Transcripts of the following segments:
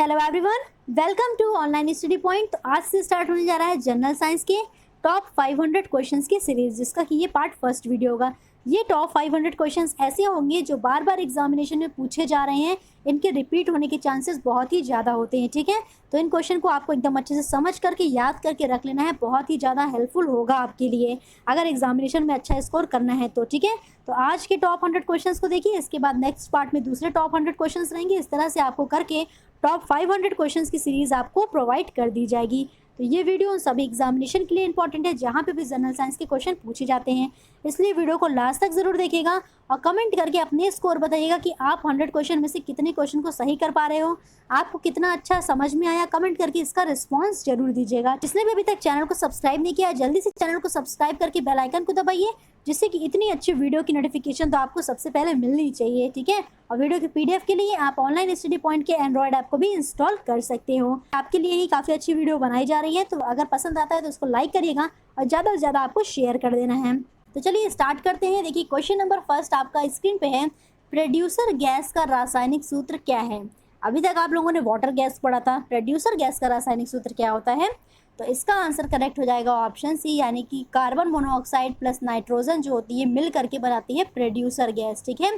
Hello everyone, welcome to online study point. तो आज से स्टार्ट होने जा रहा है जनरल साइंस के टॉप 500 क्वेश्चंस की सीरीज, जिसका कि ये पार्ट फर्स्ट वीडियो होगा। ये टॉप 500 क्वेश्चंस ऐसे होंगे जो बार बार एग्जामिनेशन में पूछे जा रहे हैं। इनके रिपीट होने के चांसेस बहुत ही ज़्यादा होते हैं, ठीक है। तो इन क्वेश्चन को आपको एकदम अच्छे से समझ करके याद करके रख लेना है, बहुत ही ज़्यादा हेल्पफुल होगा आपके लिए अगर एग्जामिनेशन में अच्छा स्कोर करना है तो, ठीक है। तो आज के टॉप 100 क्वेश्चंस को देखिए, इसके बाद नेक्स्ट पार्ट में दूसरे टॉप 100 क्वेश्चंस रहेंगे। इस तरह से आपको करके टॉप 500 क्वेश्चंस की सीरीज आपको प्रोवाइड कर दी जाएगी। तो ये वीडियो उन सभी एग्जामिनेशन के लिए इंपॉर्टेंट है जहाँ पे भी जनरल साइंस के क्वेश्चन पूछे जाते हैं, इसलिए वीडियो को लास्ट तक ज़रूर देखिएगा और कमेंट करके अपने स्कोर बताइएगा कि आप 100 क्वेश्चन में से कितने क्वेश्चन को सही कर पा रहे हो, आपको कितना अच्छा समझ में आया। कमेंट करके इसका रिस्पॉन्स जरूर दीजिएगा। जिसने भी अभी तक चैनल को सब्सक्राइब नहीं किया है, जल्दी से चैनल को सब्सक्राइब करके बेल आइकन को दबाइए, जिससे कि इतनी अच्छी वीडियो की नोटिफिकेशन तो आपको सबसे पहले मिलनी चाहिए, ठीक है। और वीडियो की पीडीएफ के लिए आप ऑनलाइन स्टडी पॉइंट के एंड्रॉयड ऐप को भी इंस्टॉल कर सकते हो। आपके लिए ही काफ़ी अच्छी वीडियो बनाई जा रही है, तो अगर पसंद आता है तो उसको लाइक करिएगा और ज़्यादा से ज़्यादा आपको शेयर कर देना है। तो चलिए स्टार्ट करते हैं। देखिए क्वेश्चन नंबर फर्स्ट आपका स्क्रीन पे है, प्रोड्यूसर गैस का रासायनिक सूत्र क्या है। अभी तक आप लोगों ने वाटर गैस पढ़ा था, प्रोड्यूसर गैस का रासायनिक सूत्र क्या होता है। तो इसका आंसर करेक्ट हो जाएगा ऑप्शन सी, यानी कि कार्बन मोनोऑक्साइड प्लस नाइट्रोजन जो होती है मिल करके बनाती है प्रोड्यूसर गैस, ठीक है।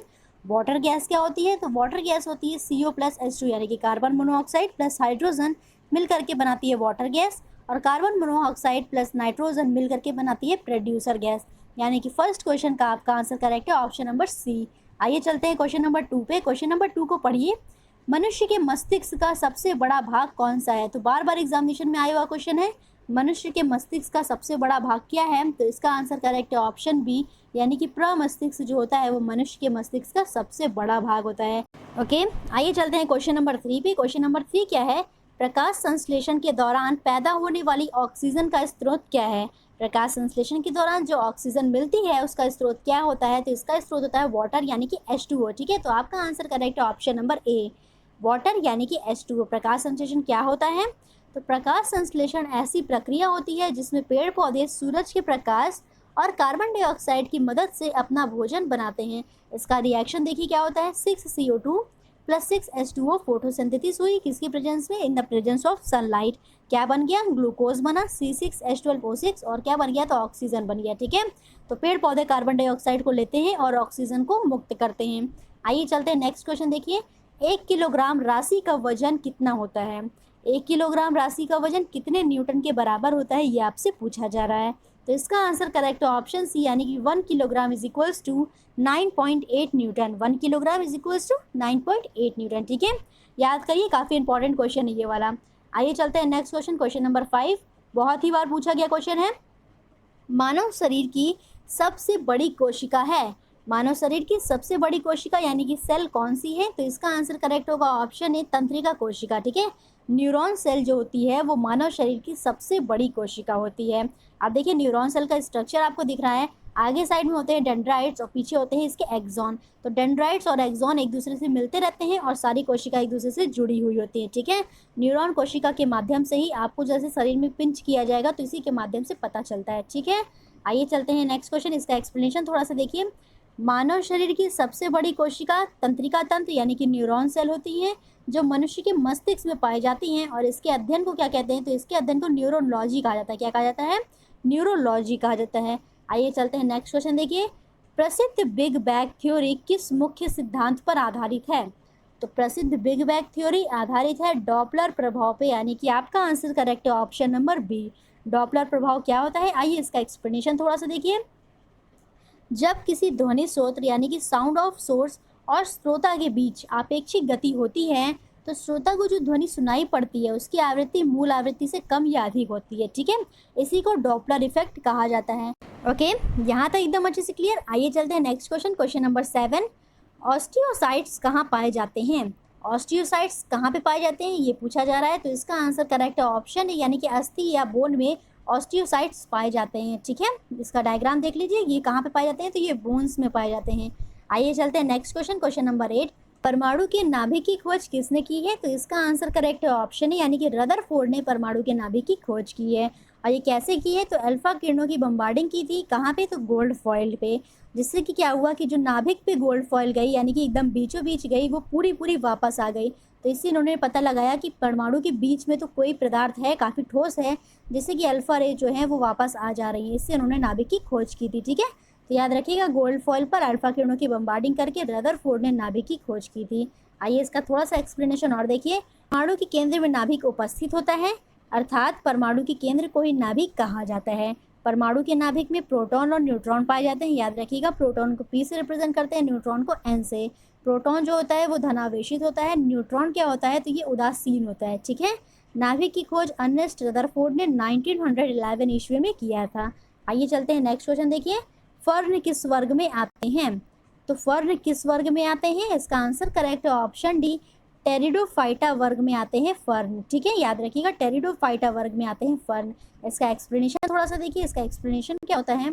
वाटर गैस क्या होती है, तो वाटर गैस होती है CO प्लस H2, यानी कि कार्बन मोनोऑक्साइड प्लस हाइड्रोजन मिल करके बनाती है वाटर गैस, और कार्बन मोनोऑक्साइड प्लस नाइट्रोजन मिल करके बनाती है प्रोड्यूसर गैस, यानी कि फर्स्ट क्वेश्चन का आपका आंसर करेक्ट है ऑप्शन नंबर सी। आइए चलते हैं क्वेश्चन नंबर 2 पे। क्वेश्चन नंबर 2 को पढ़िए, मनुष्य के मस्तिष्क का सबसे बड़ा भाग कौन सा है। तो बार बार एग्जामिनेशन में आया हुआ क्वेश्चन है, मनुष्य के मस्तिष्क का सबसे बड़ा भाग क्या है। तो इसका आंसर करेक्ट है ऑप्शन बी, यानी कि प्रमस्तिष्क जो होता है वो मनुष्य के मस्तिष्क का सबसे बड़ा भाग होता है। ओके, आइए चलते हैं क्वेश्चन नंबर 3 पे। क्वेश्चन नंबर 3 क्या है, प्रकाश संश्लेषण के दौरान पैदा होने वाली ऑक्सीजन का स्रोत क्या है। प्रकाश संश्लेषण के दौरान जो ऑक्सीजन मिलती है उसका स्रोत क्या होता है। तो इसका स्रोत होता है वाटर, यानी कि H2O, ठीक है। तो आपका आंसर करेक्ट है ऑप्शन नंबर ए, वाटर यानी कि H2O। प्रकाश संश्लेषण क्या होता है, तो प्रकाश संश्लेषण ऐसी प्रक्रिया होती है जिसमें पेड़ पौधे सूरज के प्रकाश और कार्बन डाइऑक्साइड की मदद से अपना भोजन बनाते हैं। इसका रिएक्शन देखिए क्या होता है, 6CO2 प्लस 6H2O फोटोसिंथेसिस हुई किसकी प्रेजेंस में, in the presence of sunlight. क्या बन गया, ग्लूकोज बना C6H12O6, और क्या बन गया, तो ऑक्सीजन बन गया, ठीक है। तो पेड़ पौधे कार्बन डाइऑक्साइड को लेते हैं और ऑक्सीजन को मुक्त करते हैं। आइए चलते हैं नेक्स्ट क्वेश्चन। देखिए 1 किलोग्राम राशि का वजन कितना होता है। 1 किलोग्राम राशि का वजन कितने न्यूटन के बराबर होता है, ये आपसे पूछा जा रहा है। तो इसका आंसर करेक्ट है ऑप्शन सी, यानी कि 1 kilogram is equals to 9.8 newton. 1 kilogram is equals to 9.8 newton, ठीक है। याद करिए, काफ़ी इंपॉर्टेंट क्वेश्चन है ये वाला। आइए चलते हैं नेक्स्ट क्वेश्चन। क्वेश्चन नंबर 5 बहुत ही बार पूछा गया क्वेश्चन है, मानव शरीर की सबसे बड़ी कोशिका है। मानव शरीर की सबसे बड़ी कोशिका यानी कि सेल कौन सी है। तो इसका आंसर करेक्ट होगा ऑप्शन ए, तंत्रिका कोशिका, ठीक है। न्यूरॉन सेल जो होती है वो मानव शरीर की सबसे बड़ी कोशिका होती है। अब देखिए न्यूरॉन सेल का स्ट्रक्चर आपको दिख रहा है, आगे साइड में होते हैं डेंड्राइट्स और पीछे होते हैं इसके एक्सॉन। तो डेंड्राइट्स और एक्सॉन एक दूसरे से मिलते रहते हैं और सारी कोशिका एक दूसरे से जुड़ी हुई होती है, ठीक है। न्यूरॉन कोशिका के माध्यम से ही आपको जैसे शरीर में पिंच किया जाएगा तो इसी के माध्यम से पता चलता है, ठीक है। आइए चलते हैं नेक्स्ट क्वेश्चन, इसका एक्सप्लेनेशन थोड़ा सा देखिए। मानव शरीर की सबसे बड़ी कोशिका तंत्रिका तंत्र यानी कि न्यूरॉन सेल होती हैं, जो मनुष्य के मस्तिष्क में पाई जाती हैं, और इसके अध्ययन को क्या कहते हैं, तो इसके अध्ययन को न्यूरोलॉजी कहा जाता है। क्या कहा जाता है, न्यूरोलॉजी कहा जाता है। आइए चलते हैं नेक्स्ट क्वेश्चन देखिए, प्रसिद्ध बिग बैंग थ्योरी किस मुख्य सिद्धांत पर आधारित है। तो प्रसिद्ध बिग बैंग थ्योरी आधारित है डॉपलर प्रभाव पे, यानी कि आपका आंसर करेक्ट है ऑप्शन नंबर बी। डॉपलर प्रभाव क्या होता है, आइए इसका एक्सप्लेनेशन थोड़ा सा देखिए। जब किसी ध्वनि स्रोत यानी कि साउंड ऑफ सोर्स और श्रोता के बीच आपेक्षिक गति होती है तो श्रोता को जो ध्वनि सुनाई पड़ती है उसकी आवृत्ति मूल आवृत्ति से कम या अधिक होती है, ठीक है। इसी को डॉपलर इफेक्ट कहा जाता है। ओके, यहाँ तक एकदम अच्छे से क्लियर। आइए चलते हैं next question. Question number 7, osteocytes कहाँ पाए जाते हैं। ऑस्टियोसाइट्स कहाँ पे पाए जाते हैं ये पूछा जा रहा है। तो इसका आंसर करेक्ट है ऑप्शन है, यानी कि अस्थि या बोन में ऑस्टियोसाइट्स पाए जाते हैं, ठीक है। इसका डायग्राम देख लीजिए, ये कहाँ पे पाए जाते हैं, तो ये बोन्स में पाए जाते हैं। आइए चलते हैं नेक्स्ट क्वेश्चन। क्वेश्चन नंबर 8, परमाणु के नाभिक की खोज किसने की है। तो इसका आंसर करेक्ट है ऑप्शन है, यानी कि रदरफोर्ड ने परमाणु के नाभिक की खोज की है। और ये कैसे की है, तो अल्फा किरणों की बम्बार्डिंग की थी, कहाँ पे, तो गोल्ड फॉइल पे, जिससे कि क्या हुआ कि जो नाभिक पे गोल्ड फॉइल गई यानी कि एकदम बीचों बीच गई वो पूरी पूरी वापस आ गई। तो इससे इन्होंने पता लगाया कि परमाणु के बीच में तो कोई पदार्थ है, काफ़ी ठोस है, जिससे कि अल्फा रे जो है वो वापस आ जा रही है। इससे उन्होंने नाभिक की खोज की थी। ठीक है, तो याद रखिएगा, गोल्ड फॉइल पर अल्फा किरणों की बम्बार्डिंग करके रदरफोर्ड ने नाभिक की खोज की थी। आइए इसका थोड़ा सा एक्सप्लेनेशन और देखिए। परमाणु के केंद्र में नाभिक उपस्थित होता है, अर्थात परमाणु के केंद्र को ही नाभिक कहा जाता है। परमाणु के नाभिक में प्रोटॉन और न्यूट्रॉन पाए जाते हैं। याद रखिएगा, प्रोटॉन को P से रिप्रेजेंट करते हैं, न्यूट्रॉन को N से। प्रोटॉन जो होता है वो धनावेशित होता है, न्यूट्रॉन क्या होता है तो ये उदासीन होता है। ठीक है, नाभिक की खोज अर्नेस्ट रदरफोर्ड ने 1911 ईस्वी में किया था। आइए चलते हैं नेक्स्ट क्वेश्चन देखिए। फर्न किस वर्ग में आते हैं? तो फर्न किस वर्ग में आते हैं? इसका आंसर करेक्ट है ऑप्शन डी, टेरिडोफाइटा वर्ग में आते हैं फर्न। ठीक है, याद रखिएगा, टेरिडोफाइटा वर्ग में आते हैं फर्न। इसका एक्सप्लेनेशन थोड़ा सा देखिए। इसका एक्सप्लेनेशन क्या होता है,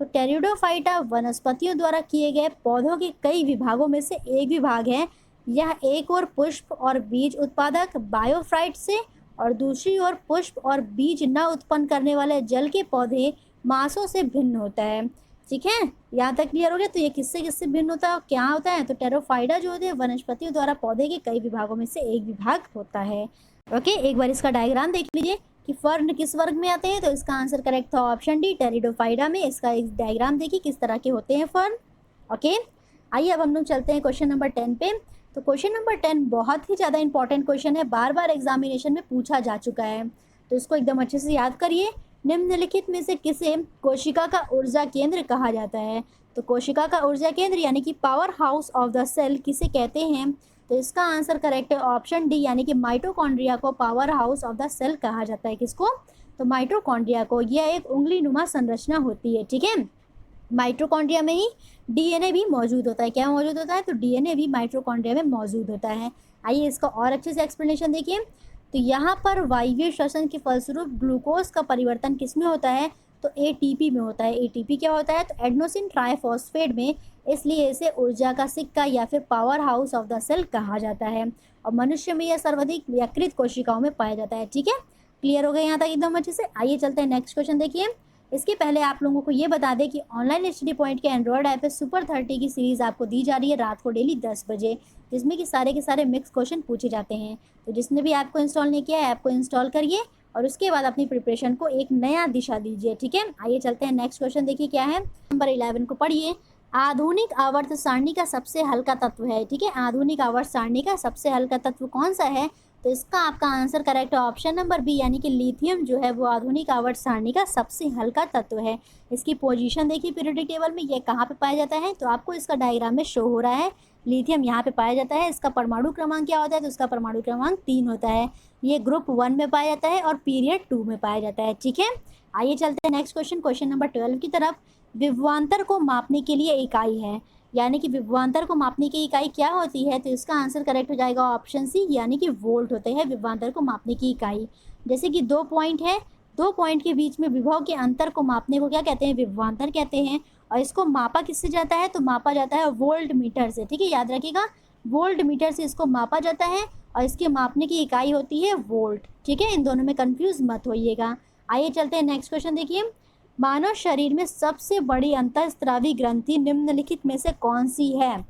तो टेरिडोफाइटा वनस्पतियों द्वारा किए गए पौधों के कई विभागों में से एक विभाग है। यह एक ओर पुष्प और बीज उत्पादक बायोफ्राइट से और दूसरी ओर पुष्प और बीज न उत्पन्न करने वाले जल के पौधे मांसों से भिन्न होता है। ठीक है, यहाँ तक क्लियर हो गया। तो ये किससे किससे भिन्न होता है और क्या होता है? तो टेरोफाइटा जो होते हैं वनस्पतियों द्वारा पौधे के कई विभागों में से एक विभाग होता है। ओके, एक बार इसका डायग्राम देख लीजिए कि फर्न किस वर्ग में आते हैं। तो इसका आंसर करेक्ट था ऑप्शन डी, टेरिडोफाइटा में। इसका एक डायग्राम देखिए किस तरह के होते हैं फर्न। ओके, आइए अब हम लोग चलते हैं क्वेश्चन नंबर 10 पे। तो क्वेश्चन नंबर 10 बहुत ही ज़्यादा इंपॉर्टेंट क्वेश्चन है, बार बार एग्जामिनेशन में पूछा जा चुका है, तो इसको एकदम अच्छे से याद करिए। निम्नलिखित में से किसे कोशिका का ऊर्जा केंद्र कहा जाता है? तो कोशिका का ऊर्जा केंद्र यानी कि power house of the cell किसे कहते हैं? तो इसका आंसर करेक्ट है ऑप्शन डी, यानी कि माइटोकॉन्ड्रिया को power house of the cell कहा जाता है। किसको? तो माइटोकॉन्ड्रिया को। यह एक उंगली नुमा संरचना होती है। ठीक है, माइटोकॉन्ड्रिया में ही डीएनए भी मौजूद होता है। क्या मौजूद होता है? तो डीएनए भी माइटोकॉन्ड्रिया में मौजूद होता है। आइए इसका और अच्छे से एक्सप्लेनेशन देखिए। तो यहाँ पर वायवीय श्वसन के फलस्वरूप ग्लूकोज का परिवर्तन किस में होता है? तो एटीपी में होता है। एटीपी क्या होता है? तो एडेनोसिन ट्राइफॉस्फेट में, इसलिए इसे ऊर्जा का सिक्का या फिर power house of the cell कहा जाता है। और मनुष्य में यह सर्वाधिक यकृत कोशिकाओं में पाया जाता है। ठीक है, क्लियर हो गया यहाँ तक एकदम अच्छे से। आइए चलते हैं नेक्स्ट क्वेश्चन देखिए। इसके पहले आप लोगों को ये बता दें कि ऑनलाइन स्टडी पॉइंट के एंड्रॉयड ऐप पे सुपर 30 की सीरीज़ आपको दी जा रही है रात को डेली 10 बजे, जिसमें कि सारे के सारे मिक्स क्वेश्चन पूछे जाते हैं। तो जिसने भी ऐप को इंस्टॉल नहीं किया है, ऐप को इंस्टॉल करिए और उसके बाद अपनी प्रिपरेशन को एक नया दिशा दीजिए। ठीक है, आइए चलते हैं नेक्स्ट क्वेश्चन देखिए क्या है। नंबर 11 को पढ़िए। आधुनिक आवर्त सारणी का सबसे हल्का तत्व है। ठीक है, आधुनिक आवर्त सारणी का सबसे हल्का तत्व कौन सा है? तो इसका आपका आंसर करेक्ट है ऑप्शन नंबर बी, यानी कि लिथियम जो है वो आधुनिक आवर्त सारणी का सबसे हल्का तत्व है। इसकी पोजीशन देखिए पीरियोडिक टेबल में, ये कहाँ पे पाया जाता है? तो आपको इसका डायग्राम में शो हो रहा है, लिथियम यहाँ पे पाया जाता है। इसका परमाणु क्रमांक क्या होता है? तो इसका परमाणु क्रमांक 3 होता है। ये ग्रुप 1 में पाया जाता है और पीरियड 2 में पाया जाता है। ठीक है, आइए चलते हैं नेक्स्ट क्वेश्चन, क्वेश्चन नंबर 12 की तरफ। विभवांतर को मापने के लिए इकाई है, यानी कि विभवांतर को मापने की इकाई क्या होती है? तो इसका आंसर करेक्ट हो जाएगा ऑप्शन सी, यानी कि वोल्ट होते हैं विभवांतर को मापने की इकाई। जैसे कि 2 पॉइंट है, 2 पॉइंट के बीच में विभव के अंतर को मापने को क्या कहते हैं? विभवांतर कहते हैं। और इसको मापा किससे जाता है? तो मापा जाता है वोल्ट मीटर से। ठीक है, याद रखिएगा, वोल्ट मीटर से इसको मापा जाता है और इसके मापने की इकाई होती है वोल्ट। ठीक है, इन दोनों में कन्फ्यूज मत होइएगा। आइए चलते हैं नेक्स्ट क्वेश्चन देखिए। मानव शरीर में सबसे बड़ी अंतःस्रावी ग्रंथि निम्नलिखित में से कौन सी है?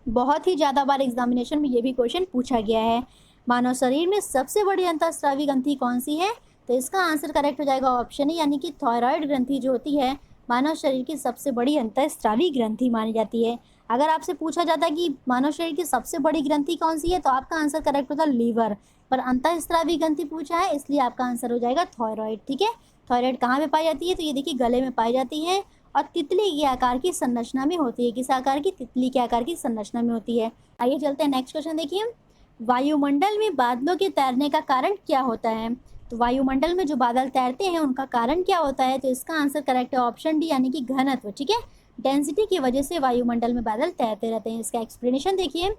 बहुत ही ज़्यादा बार एग्जामिनेशन में ये भी क्वेश्चन पूछा गया है। मानव शरीर में सबसे बड़ी अंतःस्रावी ग्रंथि कौन सी है? तो इसका आंसर करेक्ट हो जाएगा ऑप्शन ए, यानी कि थायराइड ग्रंथि जो होती है मानव शरीर की सबसे बड़ी अंतःस्रावी ग्रंथि मानी जाती है। अगर आपसे पूछा जाता है कि मानव शरीर की सबसे बड़ी ग्रंथि कौन सी है, तो आपका आंसर करेक्ट होता लीवर, पर अंतःस्रावी ग्रंथि पूछा है इसलिए आपका आंसर हो जाएगा थायराइड। ठीक है, थायराइड कहाँ पे पाई जाती है? तो ये देखिए गले में पाई जाती है और तितली के आकार की संरचना में होती है। किस आकार की? तितली के आकार की संरचना में होती है। आइए चलते हैं नेक्स्ट क्वेश्चन देखिए। वायुमंडल में बादलों के तैरने का कारण क्या होता है? तो वायुमंडल में जो बादल तैरते हैं उनका कारण क्या होता है? तो इसका आंसर करेक्ट है ऑप्शन डी, यानी कि घनत्व। ठीक है, डेंसिटी की वजह से वायुमंडल में बादल तैरते रहते हैं। इसका एक्सप्लेनेशन देखिए।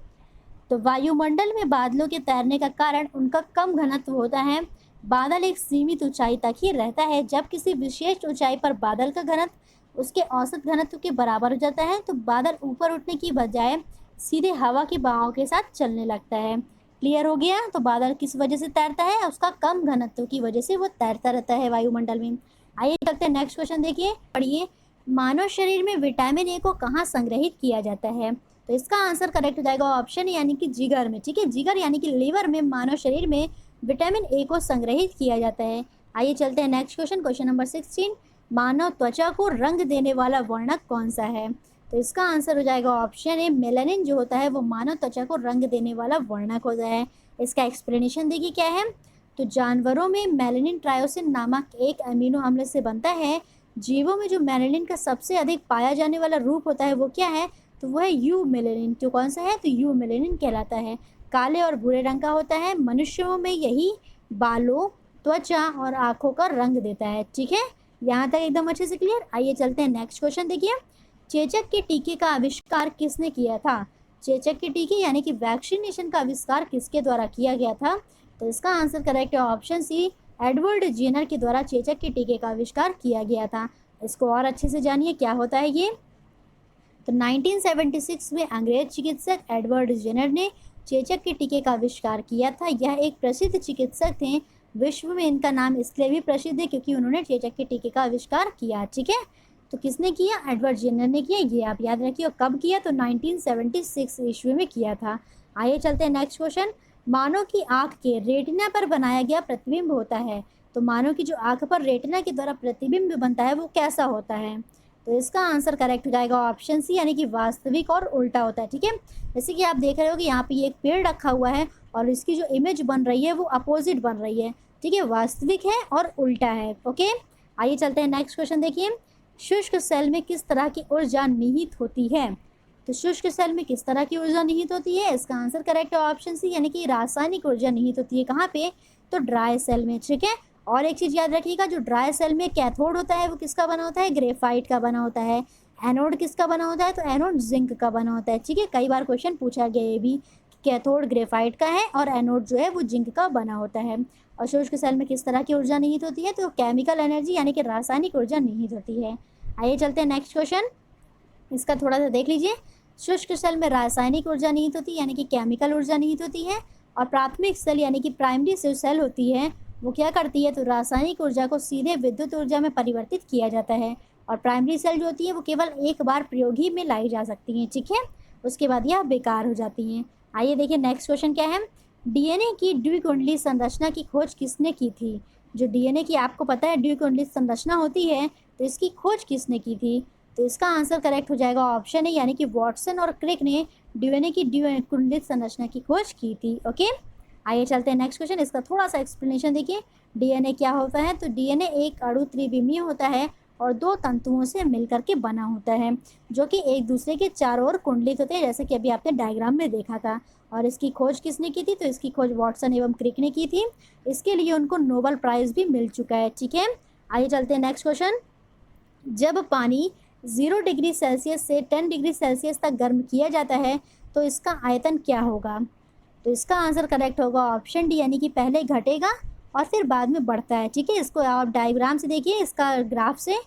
तो वायुमंडल में बादलों के तैरने का कारण उनका कम घनत्व होता है। बादल एक सीमित ऊंचाई तक ही रहता है। जब किसी विशेष ऊंचाई पर बादल का घनत्व उसके औसत घनत्व के बराबर हो जाता है तो बादल ऊपर उठने की बजाय सीधे हवा के बहाव के साथ चलने लगता है। क्लियर हो गया? तो बादल किस वजह से तैरता है? उसका कम घनत्व की वजह से वो तैरता रहता है वायुमंडल में। आइए चलते हैं नेक्स्ट क्वेश्चन देखिए, पढ़िए। मानव शरीर में विटामिन ए को कहाँ संग्रहित किया जाता है? तो इसका आंसर करेक्ट हो जाएगा ऑप्शन यानी कि जिगर में। ठीक है, जिगर यानी कि लीवर में मानव शरीर में विटामिन ए को संग्रहित किया जाता है। आइए चलते हैं नेक्स्ट क्वेश्चन, क्वेश्चन नंबर 16। मानव त्वचा को रंग देने वाला वर्णक कौन सा है? तो इसका आंसर हो जाएगा ऑप्शन ए, मेलानिन जो होता है वो मानव त्वचा को रंग देने वाला वर्णक होता है। इसका एक्सप्लेनेशन देखिए क्या है। तो जानवरों में मेलानिन ट्रायोसिन नामक एक अमीनो अम्ल से बनता है। जीवों में जो मेलानिन का सबसे अधिक पाया जाने वाला रूप होता है वो क्या है? तो वो है यू मेलानिन। तो कौन सा है? तो यू मेलानिन कहलाता है। काले और भूरे रंग का होता है। मनुष्यों में यही बालों, त्वचा और आँखों का रंग देता है। ठीक है, यहाँ तक एकदम अच्छे से क्लियर। आइए चलते हैं नेक्स्ट क्वेश्चन देखिए। चेचक के टीके का आविष्कार किसने किया था? चेचक के टीके यानी कि वैक्सीनेशन का आविष्कार किसके द्वारा किया गया था? तो इसका आंसर करेक्ट है ऑप्शन सी, एडवर्ड जेनर के द्वारा चेचक के टीके का आविष्कार किया गया था। इसको और अच्छे से जानिए क्या होता है ये। तो 1976 में अंग्रेज चिकित्सक एडवर्ड जेनर ने चेचक के टीके का आविष्कार किया था। यह एक प्रसिद्ध चिकित्सक थे। विश्व में इनका नाम इसलिए भी प्रसिद्ध है क्योंकि उन्होंने चेचक के टीके का आविष्कार किया। ठीक है, तो किसने किया? एडवर्ड जेनर ने किया। ये आप याद रखिए। और कब किया? तो 1976 ईस्वी में किया था। आइए चलते हैं नेक्स्ट क्वेश्चन। मानव की आँख के रेटिना पर बनाया गया प्रतिबिंब होता है। तो मानव की जो आँख पर रेटिना के द्वारा प्रतिबिंब बनता है वो कैसा होता है? तो इसका आंसर करेक्ट हो जाएगा ऑप्शन सी, यानी कि वास्तविक और उल्टा होता है। ठीक है, जैसे कि आप देख रहे हो कि यहाँ पे ये एक पेड़ रखा हुआ है और इसकी जो इमेज बन रही है वो अपोजिट बन रही है। ठीक है, वास्तविक है और उल्टा है। ओके, आइए चलते हैं नेक्स्ट क्वेश्चन देखिए। शुष्क सेल में किस तरह की ऊर्जा निहित होती है? तो शुष्क सेल में किस तरह की ऊर्जा निहित होती है? इसका आंसर करेक्ट है ऑप्शन सी, यानी कि रासायनिक ऊर्जा निहित होती है। कहाँ पे? तो ड्राई सेल में। ठीक है, और एक चीज़ याद रखिएगा, जो ड्राई सेल में कैथोड होता है वो किसका बना होता है? ग्रेफाइट का बना होता है। एनोड किसका बना होता है? तो एनोड जिंक का बना होता है। ठीक है, कई बार क्वेश्चन पूछा गया ये भी, कैथोड ग्रेफाइट का है और एनोड जो है वो जिंक का बना होता है। और शुष्क सेल में किस तरह की ऊर्जा निहित होती है? तो केमिकल एनर्जी यानी कि रासायनिक ऊर्जा निहित होती है। आइए चलते हैं नेक्स्ट क्वेश्चन, इसका थोड़ा सा देख लीजिए। शुष्क सेल में रासायनिक ऊर्जा निहित होती है यानी कि केमिकल ऊर्जा निहित होती है। और प्राथमिक सेल यानी कि प्राइमरी सेल होती है वो क्या करती है? तो रासायनिक ऊर्जा को सीधे विद्युत ऊर्जा में परिवर्तित किया जाता है। और प्राइमरी सेल जो होती है वो केवल एक बार प्रयोग ही में लाई जा सकती हैं। ठीक है, उसके बाद यह बेकार हो जाती हैं। आइए देखिए नेक्स्ट क्वेश्चन क्या है। डीएनए की द्विकुंडली संरचना की खोज किसने की थी? जो डीएनए की आपको पता है द्विकुंडली संरचना होती है, तो इसकी खोज किसने की थी? तो इसका आंसर करेक्ट हो जाएगा ऑप्शन है, यानी कि वॉटसन और क्रिक ने डीएनए की द्विकुंडलित संरचना की खोज की थी। ओके, आइए चलते हैं नेक्स्ट क्वेश्चन, इसका थोड़ा सा एक्सप्लेनेशन देखिए। डीएनए क्या होता है? तो डीएनए एक अणु त्रिविमीय होता है और दो तंतुओं से मिलकर के बना होता है, जो कि एक दूसरे के चारों ओर कुंडलित होते हैं, जैसे कि अभी आपने डायग्राम में देखा था। और इसकी खोज किसने की थी? तो इसकी खोज वॉटसन एवं क्रिक ने की थी। इसके लिए उनको नोबेल प्राइज़ भी मिल चुका है। ठीक है, आइए चलते हैं नेक्स्ट क्वेश्चन। जब पानी 0 डिग्री सेल्सियस से 10 डिग्री सेल्सियस तक गर्म किया जाता है तो इसका आयतन क्या होगा? तो इसका आंसर करेक्ट होगा ऑप्शन डी, यानी कि पहले घटेगा और फिर बाद में बढ़ता है। ठीक है, इसको आप डायग्राम से देखिए, इसका ग्राफ से।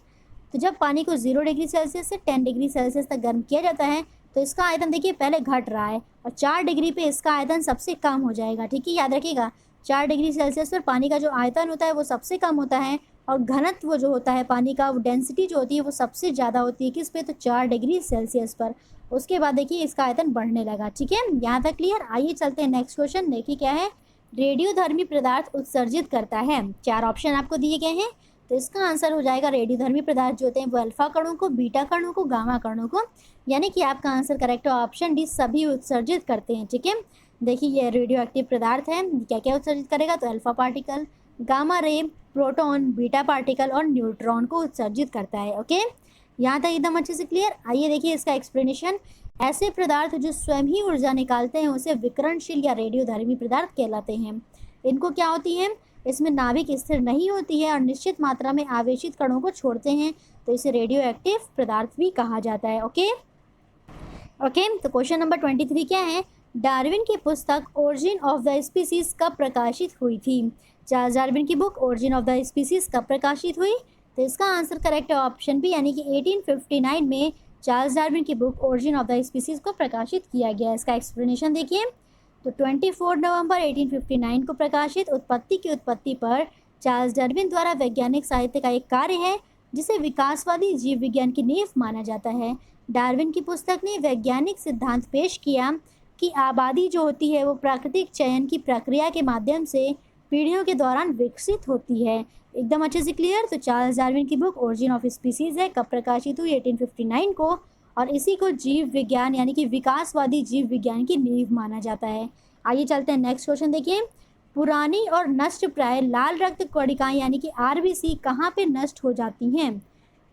तो जब पानी को 0 डिग्री सेल्सियस से 10 डिग्री सेल्सियस तक गर्म किया जाता है तो इसका आयतन देखिए पहले घट रहा है और 4 डिग्री पे इसका आयतन सबसे कम हो जाएगा। ठीक है, याद रखिएगा 4 डिग्री सेल्सियस पर पानी का जो आयतन होता है वो सबसे कम होता है और घनत्व जो होता है पानी का, वो डेंसिटी जो होती है वो सबसे ज़्यादा होती है। किस पे? तो 4 डिग्री सेल्सियस पर। उसके बाद देखिए इसका आयतन बढ़ने लगा। ठीक है, यहाँ तक क्लियर। आइए चलते हैं नेक्स्ट क्वेश्चन, देखिए क्या है। रेडियोधर्मी पदार्थ उत्सर्जित करता है। 4 ऑप्शन आपको दिए गए हैं, तो इसका आंसर हो जाएगा रेडियोधर्मी पदार्थ जो होते हैं वो अल्फा कणों को, बीटा कणों को, गामा कणों को, यानी कि आपका आंसर करेक्ट है ऑप्शन डी, सभी उत्सर्जित करते हैं। ठीक है, देखिए ये रेडियो एक्टिव पदार्थ है, क्या क्या उत्सर्जित करेगा? तो alpha particle, gamma ray, proton, beta particle और न्यूट्रॉन को उत्सर्जित करता है। ओके, यहाँ तक एकदम अच्छे से क्लियर। आइए देखिए इसका एक्सप्लेनेशन। ऐसे पदार्थ जो स्वयं ही ऊर्जा निकालते हैं उसे विकिरणशील या रेडियोधर्मी पदार्थ कहलाते हैं। इनको क्या होती है? इसमें नाभिक स्थिर नहीं होती है और निश्चित मात्रा में आवेशित कणों को छोड़ते हैं, तो इसे रेडियो एक्टिव पदार्थ भी कहा जाता है। ओके, तो क्वेश्चन नंबर 23 क्या है। डार्विन की पुस्तक ओरिजिन ऑफ द स्पीसीज कब प्रकाशित हुई थी? चार्ल्स डार्विन की book origin of the species कब प्रकाशित हुई? तो इसका आंसर करेक्ट है ऑप्शन बी, यानी कि 1859 में चार्ल्स डार्विन की book origin of the species को प्रकाशित किया गया। इसका एक्सप्लेनेशन देखिए। तो 24 नवंबर 1859 को प्रकाशित उत्पत्ति की उत्पत्ति पर चार्ल्स डार्विन द्वारा वैज्ञानिक साहित्य का एक कार्य है जिसे विकासवादी जीव विज्ञान की नींव माना जाता है। डार्विन की पुस्तक ने वैज्ञानिक सिद्धांत पेश किया कि आबादी जो होती है वो प्राकृतिक चयन की प्रक्रिया के माध्यम से पीढ़ियों के दौरान विकसित होती है। एकदम अच्छे से क्लियर। तो चार्ल्स डार्विन की बुक ओरिजिन ऑफ स्पीसीज है, कब प्रकाशित हुई? 1859 को। और इसी को जीव विज्ञान यानी कि विकासवादी जीव विज्ञान की नींव माना जाता है। आइए चलते हैं नेक्स्ट क्वेश्चन देखिए। पुरानी और नष्ट प्राय लाल रक्त कोशिकाएं यानी कि आरबीसी कहाँ पे नष्ट हो जाती हैं?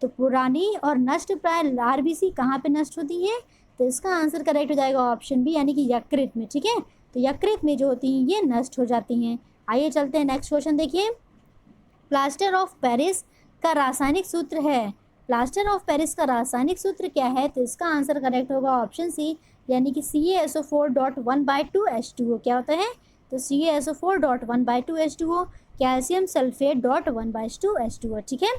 तो पुरानी और नष्ट प्राय आरबीसी कहाँ पे नष्ट होती हैं? तो इसका आंसर करेक्ट हो जाएगा ऑप्शन बी यानी कि यकृत में। ठीक है, तो यकृत में जो होती हैं ये नष्ट हो जाती हैं। आइए चलते हैं नेक्स्ट क्वेश्चन देखिए। प्लास्टर ऑफ पेरिस का रासायनिक सूत्र है। प्लास्टर ऑफ पेरिस का रासायनिक सूत्र क्या है? तो इसका आंसर करेक्ट होगा ऑप्शन सी यानी कि CaSO4.1/2H2O। क्या होता है? तो CaSO4.1/2H2O कैल्शियम सल्फेट .1/2H2O। ठीक है,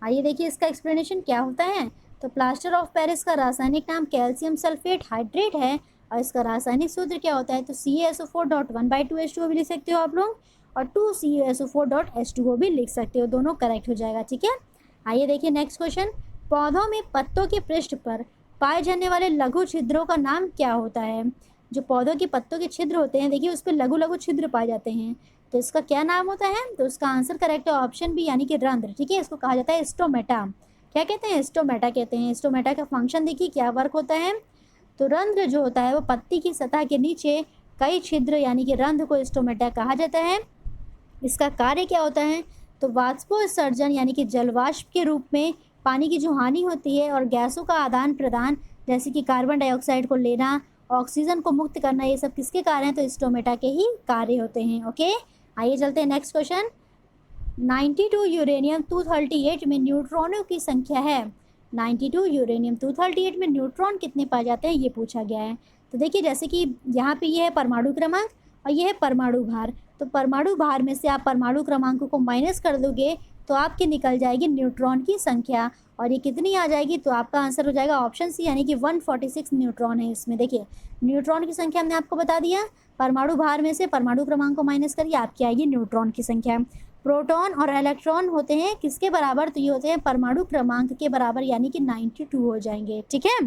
आइए देखिए इसका एक्सप्लेनेशन क्या होता है। तो प्लास्टर ऑफ पेरिस का रासायनिक नाम कैल्शियम सल्फेट हाइड्रेट है और इसका रासायनिक सूत्र क्या होता है? तो CaSO4.1/2H2O भी लिख सकते हो आप लोग और 2CaSO4.H2O भी लिख सकते हो, दोनों करेक्ट हो जाएगा। ठीक है, आइए देखिए नेक्स्ट क्वेश्चन। पौधों में पत्तों के पृष्ठ पर पाए जाने वाले लघु छिद्रों का नाम क्या होता है? जो पौधों के पत्तों के छिद्र होते हैं, देखिए उस पर लघु लघु छिद्र पाए जाते हैं, तो इसका क्या नाम होता है? तो उसका आंसर करेक्ट है ऑप्शन बी यानी कि रंध्र। ठीक है, इसको कहा जाता है स्टोमेटा। क्या कहते हैं? स्टोमेटा कहते हैं। स्टोमेटा का फंक्शन देखिए क्या वर्क होता है। तो रंध्र जो होता है वो पत्ती की सतह के नीचे कई छिद्र यानी कि रंध्र को स्टोमेटा कहा जाता है। इसका कार्य क्या होता है? तो वाष्पोत्सर्जन यानी कि जलवाष्प के रूप में पानी की जो हानि होती है और गैसों का आदान प्रदान जैसे कि कार्बन डाइऑक्साइड को लेना, ऑक्सीजन को मुक्त करना, ये सब किसके कार्य हैं? तो स्टोमेटा के ही कार्य होते हैं। ओके, आइए चलते हैं नेक्स्ट क्वेश्चन। 92 यूरेनियम 238 में न्यूट्रॉनों की संख्या है। 92 यूरेनियम 238 में न्यूट्रॉन कितने पाए जाते हैं ये पूछा गया है। तो देखिए जैसे कि यहाँ पे ये है परमाणु क्रमांक और ये है परमाणु भार। तो परमाणु भार में से आप परमाणु क्रमांकों को माइनस कर दोगे तो आपके निकल जाएगी न्यूट्रॉन की संख्या और ये कितनी आ जाएगी? तो आपका आंसर हो जाएगा ऑप्शन सी यानी कि 146 न्यूट्रॉन है इसमें। देखिए न्यूट्रॉन की संख्या हमने आपको बता दिया, परमाणु भार में से परमाणु क्रमांक को माइनस करिए आपकी आएगी न्यूट्रॉन की संख्या। प्रोटॉन और इलेक्ट्रॉन होते हैं किसके बराबर? तो ये होते हैं परमाणु क्रमांक के बराबर यानी कि 92 हो जाएंगे। ठीक है,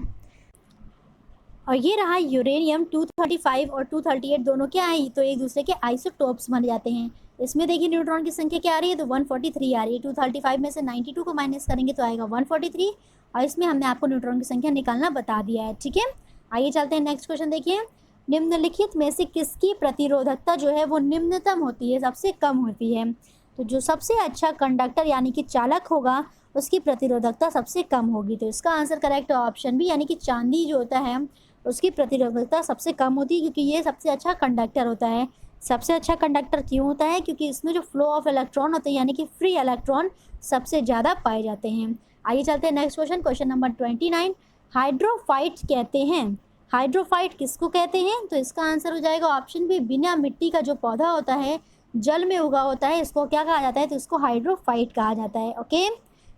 और ये रहा यूरेनियम 235 और 238 दोनों क्या है? तो एक दूसरे के आइसोटोप्स माने जाते हैं। इसमें देखिए न्यूट्रॉन की संख्या क्या आ रही है? तो 143 आ रही है। 235 में से 92 को माइनस करेंगे तो आएगा 143 और इसमें हमने आपको न्यूट्रॉन की संख्या निकालना बता दिया है। ठीक है, आइए चलते हैं नेक्स्ट क्वेश्चन देखिए। निम्नलिखित में से किसकी प्रतिरोधकता जो है वो निम्नतम होती है, सबसे कम होती है? तो जो सबसे अच्छा कंडक्टर यानी कि चालक होगा उसकी प्रतिरोधकता सबसे कम होगी। तो इसका आंसर करेक्ट ऑप्शन भी यानी कि चांदी जो होता है उसकी प्रतिरोधकता सबसे कम होती है क्योंकि ये सबसे अच्छा कंडक्टर होता है। सबसे अच्छा कंडक्टर क्यों होता है? क्योंकि इसमें जो फ्लो ऑफ इलेक्ट्रॉन होते हैं यानी कि फ्री इलेक्ट्रॉन सबसे ज़्यादा पाए जाते हैं। आइए चलते हैं next question, question number 29। Hydrophyte कहते हैं, हाइड्रोफाइट किसको कहते हैं? तो इसका आंसर हो जाएगा ऑप्शन बी, बिना मिट्टी का जो पौधा होता है जल में उगा होता है इसको क्या कहा जाता है? तो इसको हाइड्रोफाइट कहा जाता है। ओके,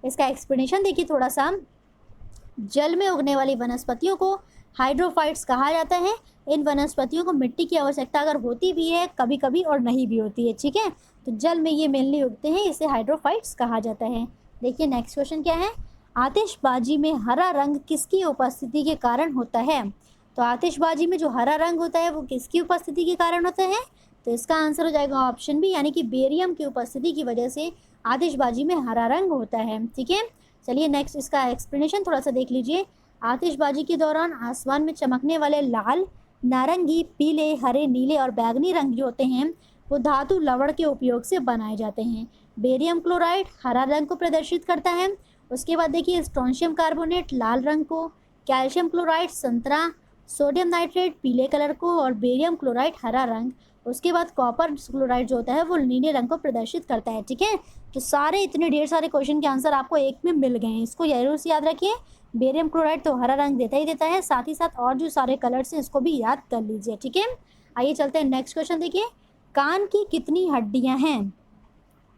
इसका एक्सप्लेनेशन देखिए थोड़ा सा। जल में उगने वाली वनस्पतियों को हाइड्रोफाइट्स कहा जाता है। इन वनस्पतियों को मिट्टी की आवश्यकता अगर होती भी है कभी कभी और नहीं भी होती है। ठीक है, तो जल में ये मेनली उगते हैं, इसे हाइड्रोफाइट्स कहा जाता है। देखिए नेक्स्ट क्वेश्चन क्या है। आतिशबाजी में हरा रंग किसकी उपस्थिति के कारण होता है? तो आतिशबाजी में जो हरा रंग होता है वो किसकी उपस्थिति के कारण होता है? तो इसका आंसर हो जाएगा ऑप्शन बी यानी कि बेरियम की उपस्थिति की वजह से आतिशबाजी में हरा रंग होता है। ठीक है, चलिए नेक्स्ट इसका एक्सप्लेनेशन थोड़ा सा देख लीजिए। आतिशबाजी के दौरान आसमान में चमकने वाले लाल, नारंगी, पीले, हरे, नीले और बैंगनी रंग जो होते हैं वो धातु लवण के उपयोग से बनाए जाते हैं। बेरियम क्लोराइड हरा रंग को प्रदर्शित करता है। उसके बाद देखिए स्ट्रोंशियम कार्बोनेट लाल रंग को, कैल्शियम क्लोराइड संतरा, सोडियम नाइट्रेट पीले कलर को और बेरियम क्लोराइड हरा रंग। उसके बाद कॉपर क्लोराइड जो होता है वो नीले रंग को प्रदर्शित करता है। ठीक है, तो सारे इतने ढेर सारे क्वेश्चन के आंसर आपको एक में मिल गए हैं, इसको जरूर से याद रखिए। बेरियम क्लोराइड तो हरा रंग देता ही देता है, साथ ही साथ और जो सारे कलर्स हैं इसको भी याद कर लीजिए। ठीक है, आइए चलते हैं नेक्स्ट क्वेश्चन देखिए। कान की कितनी हड्डियां हैं?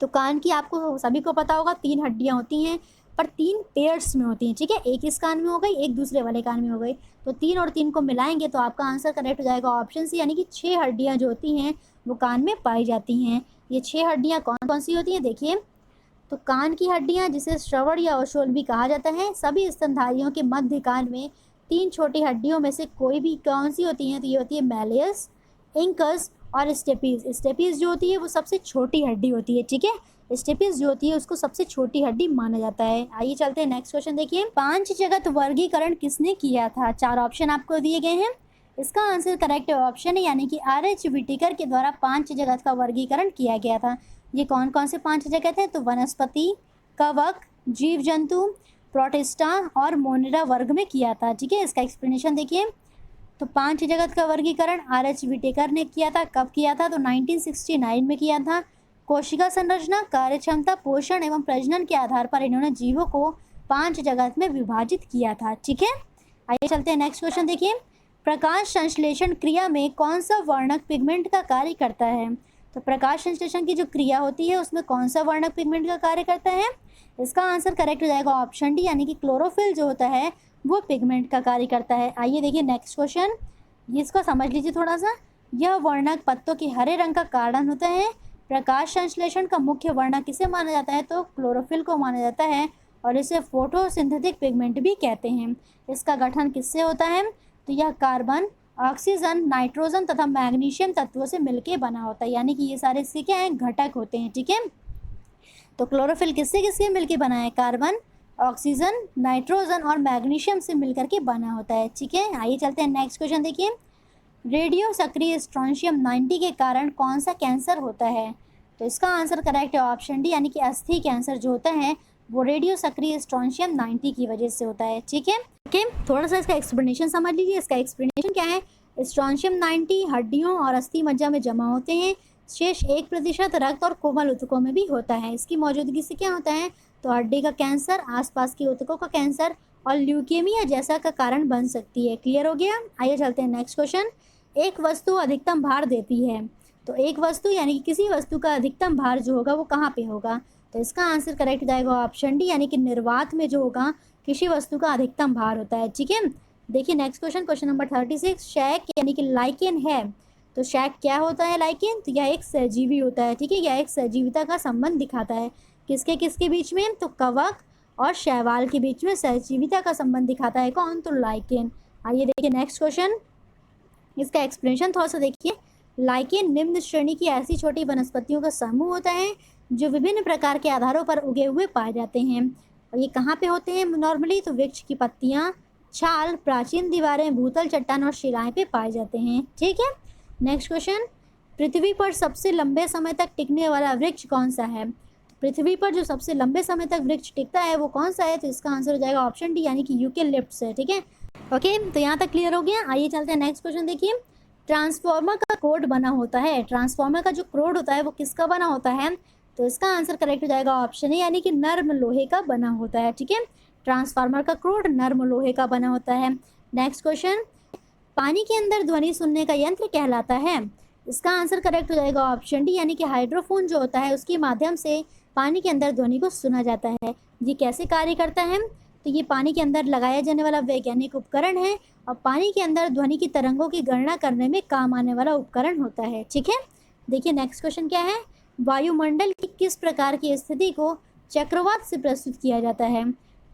तो कान की आपको सभी को पता होगा 3 हड्डियां होती हैं पर 3 पेयर्स में होती हैं। ठीक है, एक इस कान में हो गई, एक दूसरे वाले कान में हो गई, तो 3 और 3 को मिलाएंगे तो आपका आंसर करेक्ट हो जाएगा ऑप्शन सी यानी कि 6 हड्डियां जो होती हैं वो कान में पाई जाती हैं। ये 6 हड्डियां कौन कौन सी होती हैं? देखिए तो कान की हड्डियाँ, जिसे श्रवण या ओशोल भी कहा जाता है, सभी स्तनधारियों के मध्य कान में 3 छोटी हड्डियों में से कोई भी कौन सी होती हैं? तो ये होती है मैलियस, इंकस और स्टेपीज। स्टेपीज जो होती है वो सबसे छोटी हड्डी होती है, ठीक है। स्टेपीज जो होती है उसको सबसे छोटी हड्डी माना जाता है। आइए चलते हैं नेक्स्ट क्वेश्चन देखिए। 5 जगत वर्गीकरण किसने किया था? 4 ऑप्शन आपको दिए गए हैं। इसका आंसर करेक्ट ऑप्शन है, यानी कि R.H. व्हिटेकर के द्वारा 5 जगत का वर्गीकरण किया गया था। ये कौन कौन से 5 जगत हैं? तो वनस्पति, कवक, जीव जंतु, प्रोटिस्टा और मोनिरा वर्ग में किया था, ठीक है। इसका एक्सप्लेनेशन देखिए। तो 5 जगत का वर्गीकरण R.H. व्हिटेकर ने किया था। कब किया था? तो 1969 में किया था। कोशिका संरचना, कार्य क्षमता, पोषण एवं प्रजनन के आधार पर इन्होंने जीवों को 5 जगत में विभाजित किया था, ठीक है। आइए चलते हैं नेक्स्ट क्वेश्चन देखिए। प्रकाश संश्लेषण क्रिया में कौन सा वर्णक पिगमेंट का कार्य करता है? तो प्रकाश संश्लेषण की जो क्रिया होती है उसमें कौन सा वर्णक पिगमेंट का कार्य करता है? इसका आंसर करेक्ट हो जाएगा ऑप्शन डी, यानी कि क्लोरोफिल जो होता है वो पिगमेंट का कार्य करता है। आइए देखिए नेक्स्ट क्वेश्चन, इसको समझ लीजिए थोड़ा सा। यह वर्णक पत्तों के हरे रंग का कारण होता है। प्रकाश संश्लेषण का मुख्य वर्णक किसे माना जाता है? तो क्लोरोफिल को माना जाता है, और इसे फोटोसिंथेटिक पिगमेंट भी कहते हैं। इसका गठन किससे होता है? तो यह कार्बन, ऑक्सीजन, नाइट्रोजन तथा मैग्नीशियम तत्वों से मिलकर बना होता है, यानी कि ये सारे इसके क्या हैं? घटक होते हैं, ठीक है। तो क्लोरोफिल किससे किससे मिलकर बना है? कार्बन, ऑक्सीजन, नाइट्रोजन और मैग्नीशियम से मिलकर के बना होता है, ठीक है। आइए चलते हैं नेक्स्ट क्वेश्चन देखिए। रेडियो सक्रिय स्ट्रोंशियम 90 के कारण कौन सा कैंसर होता है? तो इसका आंसर करेक्ट है ऑप्शन डी, यानी कि अस्थि कैंसर जो होता है वो रेडियो सक्रिय स्ट्रोंशियम 90 की वजह से होता है, ठीक है। ओके, थोड़ा सा इसका एक्सप्लेनेशन समझ लीजिए। इसका एक्सप्लेनेशन क्या है? स्ट्रोंशियम 90 हड्डियों और अस्थि मज्जा में जमा होते हैं। शेष 1% रक्त और कोमल ऊतकों में भी होता है। इसकी मौजूदगी से क्या होता है? तो हड्डी का कैंसर, आसपास के ऊतकों का कैंसर और ल्यूकेमिया जैसा का कारण बन सकती है। क्लियर हो गया? आइए चलते हैं नेक्स्ट क्वेश्चन। एक वस्तु अधिकतम भार देती है। तो एक वस्तु यानी कि किसी वस्तु का अधिकतम भार जो होगा वो कहाँ पे होगा? तो इसका आंसर करेक्ट हो जाएगा ऑप्शन डी, यानी कि निर्वात में जो होगा किसी वस्तु का अधिकतम भार होता है, ठीक है। देखिए नेक्स्ट क्वेश्चन, क्वेश्चन नंबर 36। शैक यानी कि लाइकेन है। तो शैक क्या होता है? लाइकेन, तो यह एक सहजीवी होता है, ठीक है। यह एक सहजीविता का संबंध दिखाता है। किसके किसके बीच में? तो कवक और शैवाल के बीच में सहजीविता का संबंध दिखाता है कौन? तो लाइकेन। आइए देखिए नेक्स्ट क्वेश्चन, इसका एक्सप्लेनेशन थोड़ा सा देखिए। लाइकेन निम्न श्रेणी की ऐसी छोटी वनस्पतियों का समूह होता है जो विभिन्न प्रकार के आधारों पर उगे हुए पाए जाते हैं। और ये कहाँ पे होते हैं नॉर्मली? तो वृक्ष की पत्तियाँ, छाल, प्राचीन दीवारें, भूतल, चट्टान और शिलाएं पे पाए जाते हैं, ठीक है। नेक्स्ट क्वेश्चन, पृथ्वी पर सबसे लंबे समय तक टिकने वाला वृक्ष कौन सा है? पृथ्वी पर जो सबसे लंबे समय तक वृक्ष टिकता है वो कौन सा है? तो इसका आंसर हो जाएगा ऑप्शन डी, यानी कि यूकेलिप्टस है, ठीक है। ओके, तो यहाँ तक क्लियर हो गया। आइए चलते हैं नेक्स्ट क्वेश्चन देखिए। ट्रांसफार्मर का कोड बना होता है। ट्रांसफार्मर का जो कोड होता है वो किसका बना होता है? तो इसका आंसर करेक्ट हो जाएगा ऑप्शन है, यानी कि नर्म लोहे का बना होता है, ठीक है। ट्रांसफार्मर का कोड नर्म लोहे का बना होता है। नेक्स्ट क्वेश्चन, पानी के अंदर ध्वनि सुनने का यंत्र कहलाता है। इसका आंसर करेक्ट हो जाएगा ऑप्शन डी, यानी कि हाइड्रोफोन जो होता है उसके माध्यम से पानी के अंदर ध्वनि को सुना जाता है। ये कैसे कार्य करता है? तो ये पानी के अंदर लगाया जाने वाला वैज्ञानिक उपकरण है और पानी के अंदर ध्वनि की तरंगों की गणना करने में काम आने वाला उपकरण होता है, ठीक है। देखिए नेक्स्ट क्वेश्चन क्या है। वायुमंडल की किस प्रकार की स्थिति को चक्रवात से प्रस्तुत किया जाता है?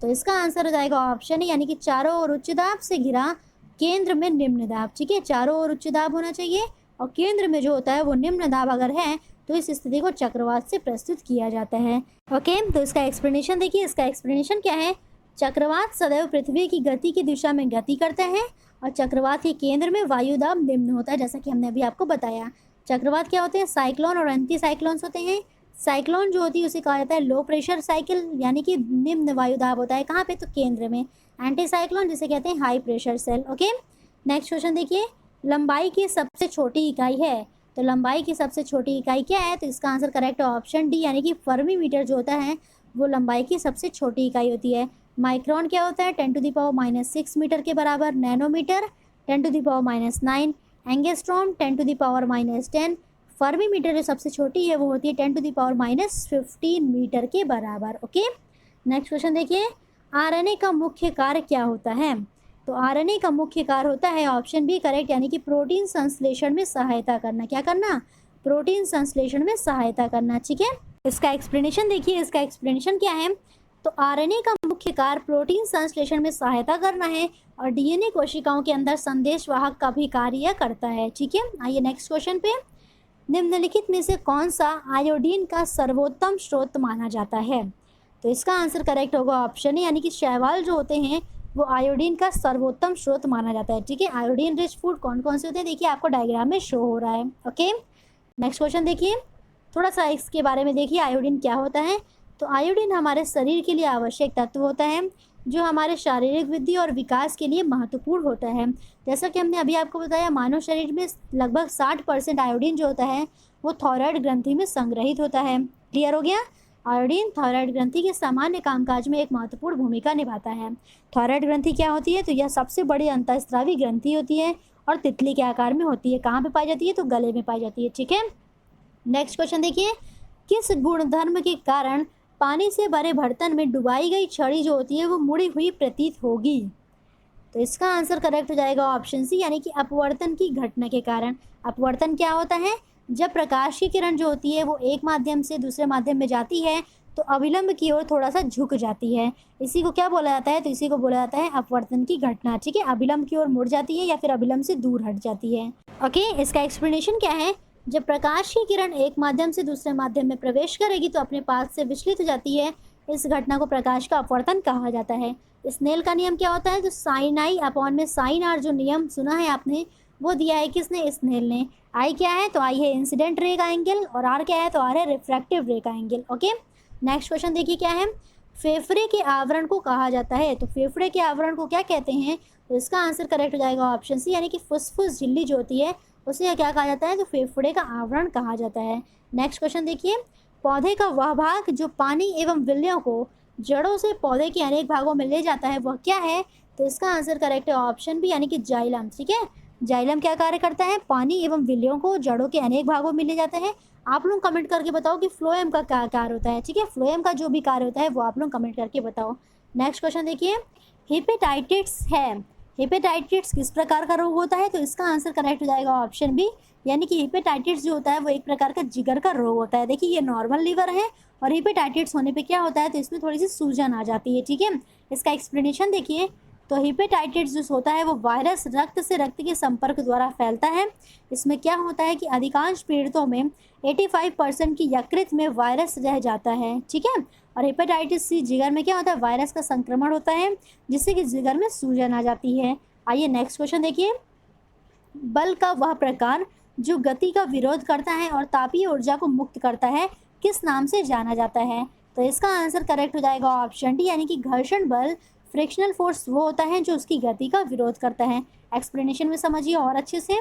तो इसका आंसर हो जाएगा ऑप्शन है, यानी कि चारों ओर उच्च दाब से घिरा, केंद्र में निम्न दाब, ठीक है। चारों ओर उच्च दाब होना चाहिए और केंद्र में जो होता है वो निम्न दाब अगर है तो इस स्थिति को चक्रवात से प्रस्तुत किया जाता है। ओके, तो इसका एक्सप्लेनेशन देखिए। इसका एक्सप्लेनेशन क्या है? चक्रवात सदैव पृथ्वी की गति की दिशा में गति करता है और चक्रवात के केंद्र में वायु दाब निम्न होता है, जैसा कि हमने अभी आपको बताया। चक्रवात क्या होते हैं? साइक्लोन और एंटी साइक्लोन्स होते हैं। साइक्लोन जो होती है उसे कहा जाता है लो प्रेशर साइकिल, यानी कि निम्न वायु दाब होता है कहाँ पे? तो केंद्र में। एंटी साइक्लोन जिसे कहते हैं high pressure cell. Okay, next question देखिए। लंबाई की सबसे छोटी इकाई है। तो लंबाई की सबसे छोटी इकाई क्या है? तो इसका आंसर करेक्ट है ऑप्शन डी, यानी कि फर्मी मीटर जो होता है वो लंबाई की सबसे छोटी इकाई होती है। माइक्रोन क्या होता है? 10⁻⁻6 मीटर के बराबर। नैनोमीटर 10⁻⁻9। एंगस्ट्रॉम 10⁻⁻10। फर्मी मीटर जो सबसे छोटी है वो होती है 10⁻⁻15 मीटर के बराबर। ओके, नेक्स्ट क्वेश्चन देखिए। आरएनए का मुख्य कार्य क्या होता है? तो आरएनए का मुख्य कार्य होता है ऑप्शन बी करेक्ट, यानी कि प्रोटीन संश्लेषण में सहायता करना। क्या करना? प्रोटीन संश्लेषण में सहायता करना, ठीक है। इसका एक्सप्लेनेशन देखिए, इसका एक्सप्लेनेशन क्या है। तो आरएनए का मुख्य कार्य प्रोटीन संश्लेषण में सहायता करना है और डीएनए कोशिकाओं के अंदर संदेशवाहक का भी कार्य करता है। ठीक है, आइए नेक्स्ट क्वेश्चन पे। निम्नलिखित में से कौन सा आयोडीन का सर्वोत्तम स्रोत माना जाता है? तो इसका आंसर करेक्ट होगा ऑप्शन यानी कि शैवाल जो होते हैं वो आयोडीन का सर्वोत्तम स्रोत माना जाता है। ठीक है, आयोडीन रिच फूड कौन कौन से होते हैं देखिए आपको डायग्राम में शो हो रहा है। ओके, नेक्स्ट क्वेश्चन देखिए, थोड़ा सा इसके बारे में देखिए आयोडीन क्या होता है। तो आयोडीन हमारे शरीर के लिए आवश्यक तत्व होता है जो हमारे शारीरिक वृद्धि और विकास के लिए महत्वपूर्ण होता है। जैसा कि हमने अभी आपको बताया, मानव शरीर में लगभग 60% आयोडीन जो होता है वो थायराइड ग्रंथि में संग्रहित होता है। क्लियर हो गया? आयोडीन थायराइड ग्रंथि के सामान्य कामकाज में एक महत्वपूर्ण भूमिका निभाता है। थायराइड ग्रंथि क्या होती है? तो यह सबसे बड़ी अंतःस्रावी ग्रंथि होती है और तितली के आकार में होती है। कहाँ पे पाई जाती है? तो गले में पाई जाती है। ठीक है, नेक्स्ट क्वेश्चन देखिए, किस गुणधर्म के कारण पानी से भरे बर्तन में डुबाई गई छड़ी जो होती है वो मुड़ी हुई प्रतीत होगी? तो इसका आंसर करेक्ट हो जाएगा ऑप्शन सी यानी कि अपवर्तन की घटना के कारण। अपवर्तन क्या होता है? जब प्रकाश की किरण जो होती है वो एक माध्यम से दूसरे माध्यम में जाती है तो अविलंब की ओर थोड़ा सा झुक जाती है। इसी को क्या बोला जाता है? तो इसी को बोला जाता है अपवर्तन की घटना। ठीक है, अविलंब की ओर मुड़ जाती है या फिर अविलंब से दूर हट जाती है। ओके, इसका एक्सप्लेनेशन क्या है? जब प्रकाश की किरण एक माध्यम से दूसरे माध्यम में प्रवेश करेगी तो अपने पास से विचलित हो जाती है। इस घटना को प्रकाश का अपवर्तन कहा जाता है। स्नेल का नियम क्या होता है? जो साइन आई अपॉन में साइन आर जो नियम सुना है आपने वो दिया है किसने? स्नेल ने। आई क्या है? तो आई है इंसिडेंट रे का एंगल और आर क्या है? तो आर है रिफ्रैक्टिव रे का एंगल। ओके, नेक्स्ट क्वेश्चन देखिए क्या है। फेफड़े के आवरण को कहा जाता है। तो फेफड़े के आवरण को क्या कहते हैं? तो इसका आंसर करेक्ट हो जाएगा ऑप्शन सी यानी कि फुसफुस झिल्ली जो होती है उसे क्या कहा जाता है? तो फेफड़े का आवरण कहा जाता है। नेक्स्ट क्वेश्चन देखिए, पौधे का वह भाग जो पानी एवं विल्लियों को जड़ों से पौधे के अनेक भागों में ले जाता है वह क्या है? तो इसका आंसर करेक्ट है ऑप्शन बी यानी कि जाइलम। ठीक है, जाइलम क्या कार्य करता है? पानी एवं विल्लियों को जड़ों के अनेक भागों में ले जाता है। आप लोग कमेंट करके बताओ कि फ्लोएम का क्या कार्य होता है। ठीक है, फ्लोएम का जो भी कार्य होता है वो आप लोग कमेंट करके बताओ। नेक्स्ट क्वेश्चन देखिए, हेपेटाइटिस है। हेपेटाइटिस किस प्रकार का रोग होता है? तो इसका आंसर करेक्ट हो जाएगा ऑप्शन बी यानी कि हेपेटाइटिस जो होता है वो एक प्रकार का जिगर का रोग होता है। देखिए ये नॉर्मल लीवर है और हेपेटाइटिस होने पे क्या होता है? तो इसमें थोड़ी सी सूजन आ जाती है। ठीक है, इसका एक्सप्लेनेशन देखिए। तो हेपेटाइटिस जो होता है वो वायरस रक्त से रक्त के संपर्क द्वारा फैलता है। इसमें क्या होता है कि अधिकांश पीड़ितों में 85% की यकृत में वायरस रह जाता है। ठीक है, और हेपेटाइटिस सी जिगर में क्या होता है? वायरस का संक्रमण होता है जिससे कि जिगर में सूजन आ जाती है। आइए नेक्स्ट क्वेश्चन देखिए, बल का वह प्रकार जो गति का विरोध करता है और तापीय ऊर्जा को मुक्त करता है किस नाम से जाना जाता है? तो इसका आंसर करेक्ट हो जाएगा ऑप्शन डी यानी कि घर्षण बल। फ्रिक्शनल फोर्स वो होता है जो उसकी गति का विरोध करता है। एक्सप्लेनेशन में समझिए और अच्छे से।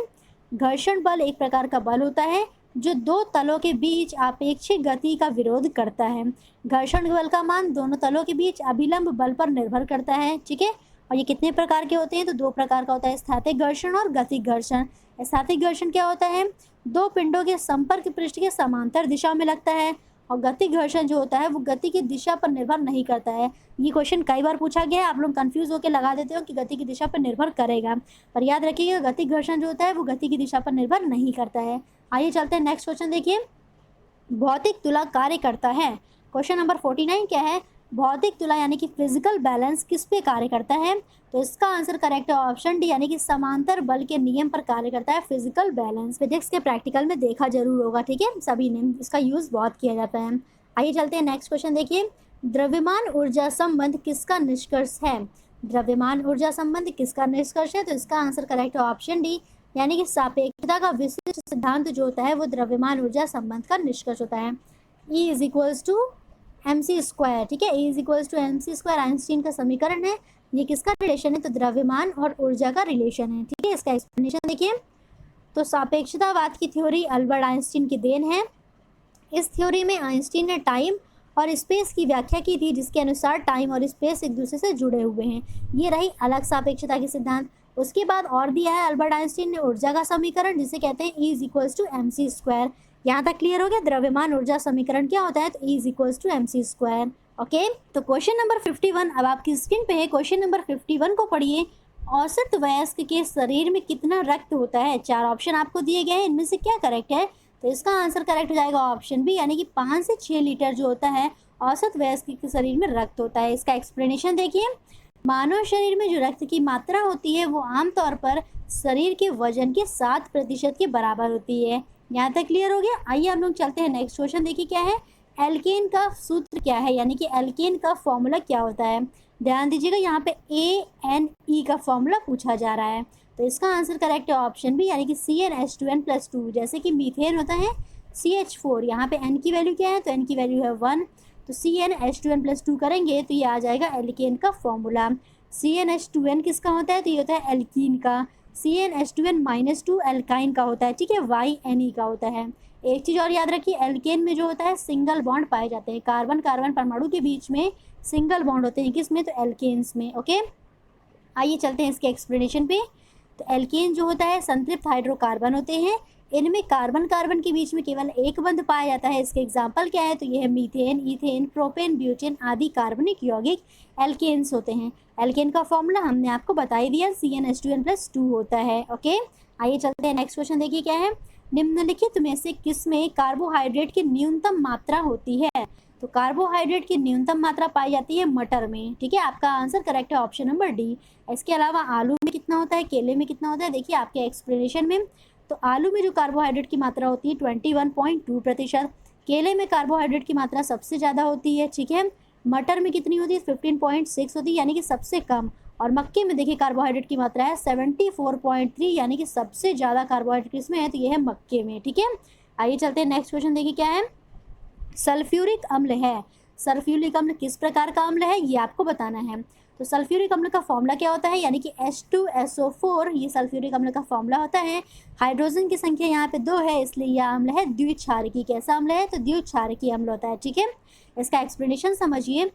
घर्षण बल एक प्रकार का बल होता है जो दो तलों के बीच आपेक्षिक गति का विरोध करता है। घर्षण बल का मान दोनों तलों के बीच अभिलंब बल पर निर्भर करता है। ठीक है, और ये कितने प्रकार के होते हैं? तो दो प्रकार का होता है, स्थैतिक घर्षण और गतिक घर्षण। स्थैतिक घर्षण क्या होता है? दो पिंडों के संपर्क पृष्ठ के समांतर दिशा में लगता है और गतिक घर्षण जो होता है वो गति की दिशा पर निर्भर नहीं करता है। ये क्वेश्चन कई बार पूछा गया है, आप लोग कंफ्यूज होकर लगा देते हो कि गति की दिशा पर निर्भर करेगा, पर याद रखिएगा गतिक घर्षण जो होता है वो गति की दिशा पर निर्भर नहीं करता है। आइए चलते हैं नेक्स्ट क्वेश्चन देखिए, भौतिक तुला कार्य करता है। क्वेश्चन नंबर 49 क्या है? भौतिक तुला यानी कि फिजिकल बैलेंस किस पे कार्य करता है? तो इसका आंसर करेक्ट है ऑप्शन डी यानी कि समांतर बल के नियम पर कार्य करता है फिजिकल बैलेंस। फिजिक्स के प्रैक्टिकल में देखा जरूर होगा। ठीक है, सभी ने इसका यूज़ बहुत किया जाता है। आइए चलते हैं नेक्स्ट क्वेश्चन देखिए, द्रव्यमान ऊर्जा संबंध किसका निष्कर्ष है? द्रव्यमान ऊर्जा संबंध किसका निष्कर्ष है? तो इसका आंसर करेक्ट है ऑप्शन डी यानी कि सापेक्षता का विशिष्ट सिद्धांत जो होता है वो द्रव्यमान ऊर्जा संबंध का निष्कर्ष होता है। E is equals to mc square. ठीक है, E is equals to mc square Einstein का समीकरण है। ये किसका रिलेशन है? तो द्रव्यमान और ऊर्जा का रिलेशन है। ठीक है, इसका एक्सप्लेनेशन देखिए। तो सापेक्षतावाद की थ्योरी अल्बर्ट आइंस्टीन की देन है। इस थ्योरी में आइंस्टीन ने टाइम और स्पेस की व्याख्या की थी जिसके अनुसार टाइम और स्पेस एक दूसरे से जुड़े हुए हैं। ये रही अलग सापेक्षता की सिद्धांत। उसके बाद और दिया है अल्बर्ट आइंस्टीन ने ऊर्जा का समीकरण जिसे कहते हैं E is equals to mc square. यहाँ तक क्लियर हो गया? द्रव्यमान ऊर्जा समीकरण क्या होता है? तो E is equals to mc square. Okay, तो क्वेश्चन नंबर 51 अब आपकी स्क्रीन पे है। क्वेश्चन नंबर 51 को पढ़िए। औसत वयस्क के शरीर में कितना रक्त होता है? चार ऑप्शन आपको दिए गए हैं, इनमें से क्या करेक्ट है? तो इसका आंसर करेक्ट हो जाएगा ऑप्शन बी, यानी कि 5 से 6 लीटर जो होता है औसत वयस्क के शरीर में रक्त होता है। इसका एक्सप्लेनेशन देखिए, मानव शरीर में जो रक्त की मात्रा होती है वो आमतौर पर शरीर के वजन के 7% के बराबर होती है। यहाँ तक क्लियर हो गया। आइए हम लोग चलते हैं नेक्स्ट क्वेश्चन। देखिए क्या है, एल्केन का सूत्र क्या है, यानी कि एल्केन का फॉर्मूला क्या होता है। ध्यान दीजिएगा, यहाँ पे ANE का फॉर्मूला पूछा जा रहा है। तो इसका आंसर करेक्ट है ऑप्शन बी, यानी कि CnH2n+2। जैसे कि मीथेन होता है CH4, यहाँ पे N की वैल्यू क्या है, तो N की वैल्यू है 1, तो CnH2n+2 करेंगे तो ये आ जाएगा एल्केन का फॉर्मूला। CnH2n किसका होता है, तो ये होता है एल्कीन का। CnH2n-2 एल्काइन का होता है, ठीक है, YNE का होता है। एक चीज़ और याद रखिए, एल्केन में जो होता है सिंगल बॉन्ड पाए जाते हैं, कार्बन कार्बन परमाणु के बीच में सिंगल बॉन्ड होते हैं, किसमें, तो एल्केन्स में। ओके, आइए चलते हैं इसके एक्सप्लेनेशन पे। तो एल्केन जो होता है संतृप्त हाइड्रोकार्बन होते हैं, इनमें कार्बन कार्बन के बीच में केवल एक बंध पाया जाता है। इसके एग्जाम्पल क्या है, तो यह है मीथेन, ईथेन, प्रोपेन, ब्यूटेन आदि कार्बनिक यौगिक एल्केन्स होते हैं। एल्केन का फॉर्मूला हमने आपको बता ही दिया, CnH2n+2 होता है। ओके, आइए चलते हैं नेक्स्ट क्वेश्चन। देखिए क्या है, निम्नलिखित में से किसमें कार्बोहाइड्रेट की न्यूनतम मात्रा होती है। तो कार्बोहाइड्रेट की न्यूनतम मात्रा पाई जाती है मटर में, ठीक है। आपका आंसर करेक्ट है ऑप्शन नंबर डी। इसके अलावा आलू में कितना होता है, केले में कितना होता है, देखिए आपके एक्सप्लेनेशन में। तो आलू में जो कार्बोहाइड्रेट की मात्रा होती है 21.2%, केले में कार्बोहाइड्रेट की मात्रा सबसे ज़्यादा होती है, ठीक है। मटर में कितनी होती है, 15.6 होती है, यानी कि सबसे कम। और मक्के में देखिए कार्बोहाइड्रेट की मात्रा है 74.3, यानी कि सबसे ज़्यादा कार्बोहाइड्रेट किसमें है, तो ये है मक्के में, ठीक है। आइए चलते हैं नेक्स्ट क्वेश्चन। देखिए क्या है, सल्फ्यूरिक अम्ल है। सल्फ्यूरिक अम्ल किस प्रकार का अम्ल है, ये आपको बताना है। तो सल्फ्यूरिक अम्ल का फॉर्मूला क्या होता है, यानी कि H2SO4, ये सल्फ्यूरिक अम्ल का फॉर्मूला होता है। हाइड्रोजन की संख्या यहाँ पे 2 है, इसलिए यह अम्ल है द्विक्षारकी। कैसा अम्ल है, तो द्विक्षारकी अम्ल होता है, ठीक है। इसका एक्सप्लेनेशन समझिए,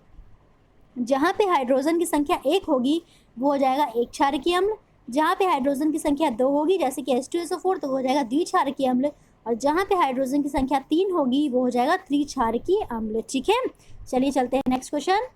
जहाँ पे हाइड्रोजन की संख्या 1 होगी वो हो जाएगा एक क्षारकीय अम्ल, जहाँ पे हाइड्रोजन की संख्या 2 होगी जैसे कि H2SO4 तो वो हो जाएगा द्विक्षारकीय अम्ल, और जहाँ पे हाइड्रोजन की संख्या 3 होगी वो हो जाएगा त्रिक्षारकीय अम्ल, ठीक है। चलिए चलते हैं नेक्स्ट क्वेश्चन।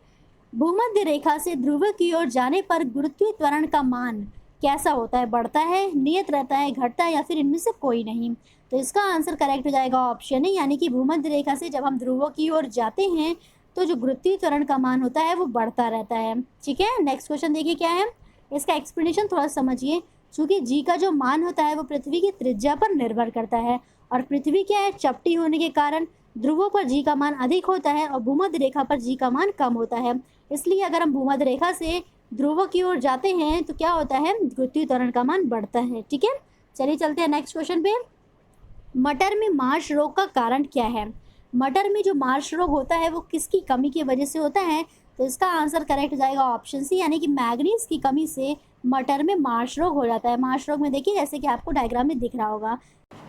भूमध्य रेखा से ध्रुव की ओर जाने पर गुरुत्वीय त्वरण का मान कैसा होता है, बढ़ता है, नियत रहता है, घटता है, या फिर इनमें से कोई नहीं। तो इसका आंसर करेक्ट हो जाएगा ऑप्शन है, यानी कि भूमध्य रेखा से जब हम ध्रुवों की ओर जाते हैं तो जो गुरुत्वीय त्वरण का मान होता है वो बढ़ता रहता है, ठीक है। नेक्स्ट क्वेश्चन देखिए क्या है, इसका एक्सप्लेनेशन थोड़ा समझिए। चूँकि जी का जो मान होता है वो पृथ्वी की त्रिज्या पर निर्भर करता है, और पृथ्वी क्या है, चपटी होने के कारण ध्रुवों पर जी का मान अधिक होता है और भूमध्य रेखा पर जी का मान कम होता है। इसलिए अगर हम भूमध्य रेखा से ध्रुवों की ओर जाते हैं तो क्या होता है, गुरुत्वीय त्वरण का मान बढ़ता है, ठीक है। चलिए चलते हैं नेक्स्ट क्वेश्चन पे। मटर में मार्श रोग का कारण क्या है। मटर में जो मार्श रोग होता है वो किसकी कमी की वजह से होता है, तो इसका आंसर करेक्ट हो जाएगा ऑप्शन सी, यानी कि मैग्नीज की कमी से मटर में मार्श रोग हो जाता है। मार्श रोग में देखिए जैसे कि आपको डायग्राम में दिख रहा होगा,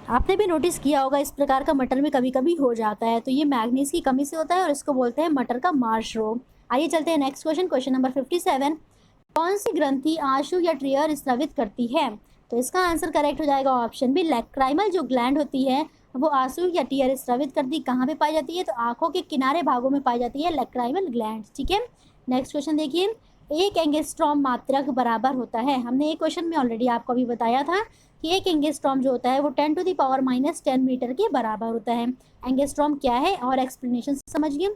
आपने भी नोटिस किया होगा इस प्रकार का मटर में कभी कभी हो जाता है, तो ये मैग्नीज की कमी से होता है और इसको बोलते हैं मटर का मार्श रोग। आइए चलते हैं नेक्स्ट क्वेश्चन, क्वेश्चन नंबर 57। कौन सी ग्रंथि आंसू या टीयर स्रावित करती है, तो इसका आंसर करेक्ट हो जाएगा ऑप्शन बी, लैक्राइमल जो ग्लैंड होती है वो आंसू या टीयर स्रावित करती कहाँ पे पाई जाती है, तो आंखों के किनारे भागों में पाई जाती है लैक्राइमल ग्लैंड, ठीक है। नेक्स्ट क्वेश्चन देखिए, एक एंगस्ट्रॉम मात्रक बराबर होता है, हमने एक क्वेश्चन में ऑलरेडी आपको अभी बताया था कि एक एंगस्ट्रॉम जो होता है वो 10⁻⁻10 मीटर के बराबर होता है। एंगस्ट्रॉम क्या है और एक्सप्लेनेशन समझिए।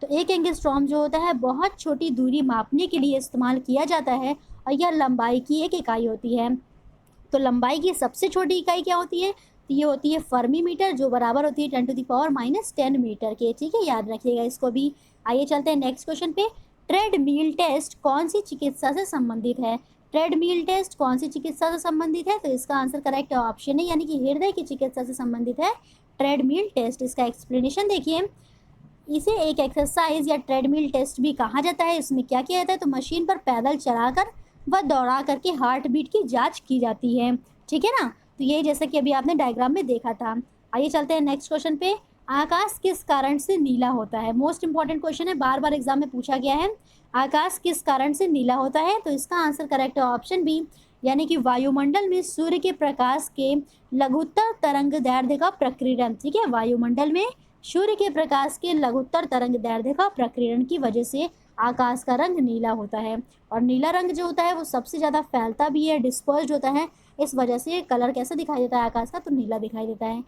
तो एक एंगस्ट्रॉम जो होता है बहुत छोटी दूरी मापने के लिए इस्तेमाल किया जाता है और यह लंबाई की एक इकाई होती है। तो लंबाई की सबसे छोटी इकाई क्या होती है, तो ये होती है फर्मी मीटर, जो बराबर होती है 10⁻10 मीटर के, ठीक है, याद रखिएगा इसको भी। आइए चलते हैं नेक्स्ट क्वेश्चन पे। ट्रेडमिल टेस्ट कौन सी चिकित्सा से संबंधित है। ट्रेडमिल टेस्ट कौन सी चिकित्सा से संबंधित है, तो इसका आंसर करेक्ट ऑप्शन है, यानी कि हृदय की चिकित्सा से संबंधित है ट्रेडमिल टेस्ट। इसका एक्सप्लेनेशन देखिए, इसे एक एक्सरसाइज या ट्रेडमिल टेस्ट भी कहा जाता है। इसमें क्या किया जाता है, तो मशीन पर पैदल चलाकर व दौड़ा करके हार्ट बीट की जांच की जाती है, ठीक है ना। तो ये जैसा कि अभी आपने डायग्राम में देखा था। आइए चलते हैं नेक्स्ट क्वेश्चन पे। आकाश किस कारण से नीला होता है, मोस्ट इंपॉर्टेंट क्वेश्चन है, बार बार एग्जाम में पूछा गया है। आकाश किस कारण से नीला होता है, तो इसका आंसर करेक्ट है ऑप्शन बी, यानी कि वायुमंडल में सूर्य के प्रकाश के लघुत्तर तरंग दैर्ध्य का प्रकीर्णन, ठीक है। वायुमंडल में सूर्य के प्रकाश के लघुत्तर तरंग दैर्ध्य का प्रकीर्णन की वजह से आकाश का रंग नीला होता है। और नीला रंग जो होता है वो सबसे ज़्यादा फैलता भी है, डिस्पर्स्ड होता है, इस वजह से कलर कैसा दिखाई देता है आकाश का, तो नीला दिखाई देता है।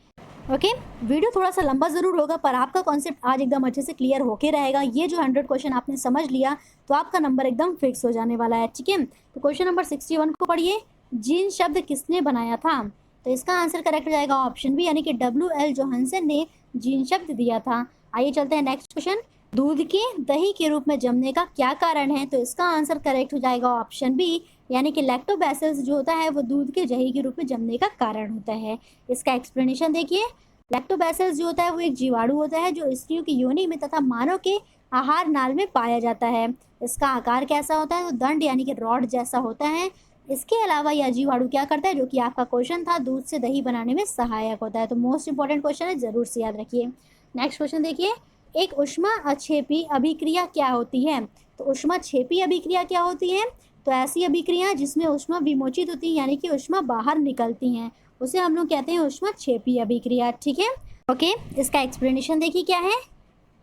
ओके, वीडियो थोड़ा सा लंबा ज़रूर होगा पर आपका कॉन्सेप्ट आज एकदम अच्छे से क्लियर होके रहेगा। ये जो 100 क्वेश्चन आपने समझ लिया तो आपका नंबर एकदम फिक्स हो जाने वाला है, ठीक है। तो क्वेश्चन नंबर 61 को पढ़िए। जीन शब्द किसने बनाया था? तो इसका आंसर करेक्ट हो जाएगा ऑप्शन बी, यानी कि W.L. जोहानसन ने जीन शब्द दिया था। आइए चलते हैं नेक्स्ट क्वेश्चन। दूध के दही के रूप में जमने का क्या कारण है? तो इसका आंसर करेक्ट हो जाएगा ऑप्शन बी, यानी कि लैक्टोबैसिलस जो होता है वो दूध के दही के रूप में जमने का कारण होता है। इसका एक्सप्लेनेशन देखिए। लैक्टोबैसिलस जो होता है वो एक जीवाणु होता है जो स्त्रियों की योनि में तथा मानव के आहार नाल में पाया जाता है। इसका आकार कैसा होता है? तो दंड यानी कि रॉड जैसा होता है। इसके अलावा यह जीवाणु क्या करता है, जो कि आपका क्वेश्चन था, दूध से दही बनाने में सहायक होता है। तो मोस्ट इंपॉर्टेंट क्वेश्चन है, जरूर से याद रखिए। नेक्स्ट क्वेश्चन देखिए। एक ऊष्मा अक्षेपी अभिक्रिया क्या होती है? तो ऊष्माक्षेपी अभिक्रिया क्या होती है? तो ऐसी अभिक्रिया जिसमें ऊष्मा विमोचित होती है, यानी कि ऊष्मा बाहर निकलती हैं, उसे हम लोग कहते हैं ऊष्माक्षेपी अभिक्रिया, ठीक है। ओके, इसका एक्सप्लेनेशन देखिए क्या है।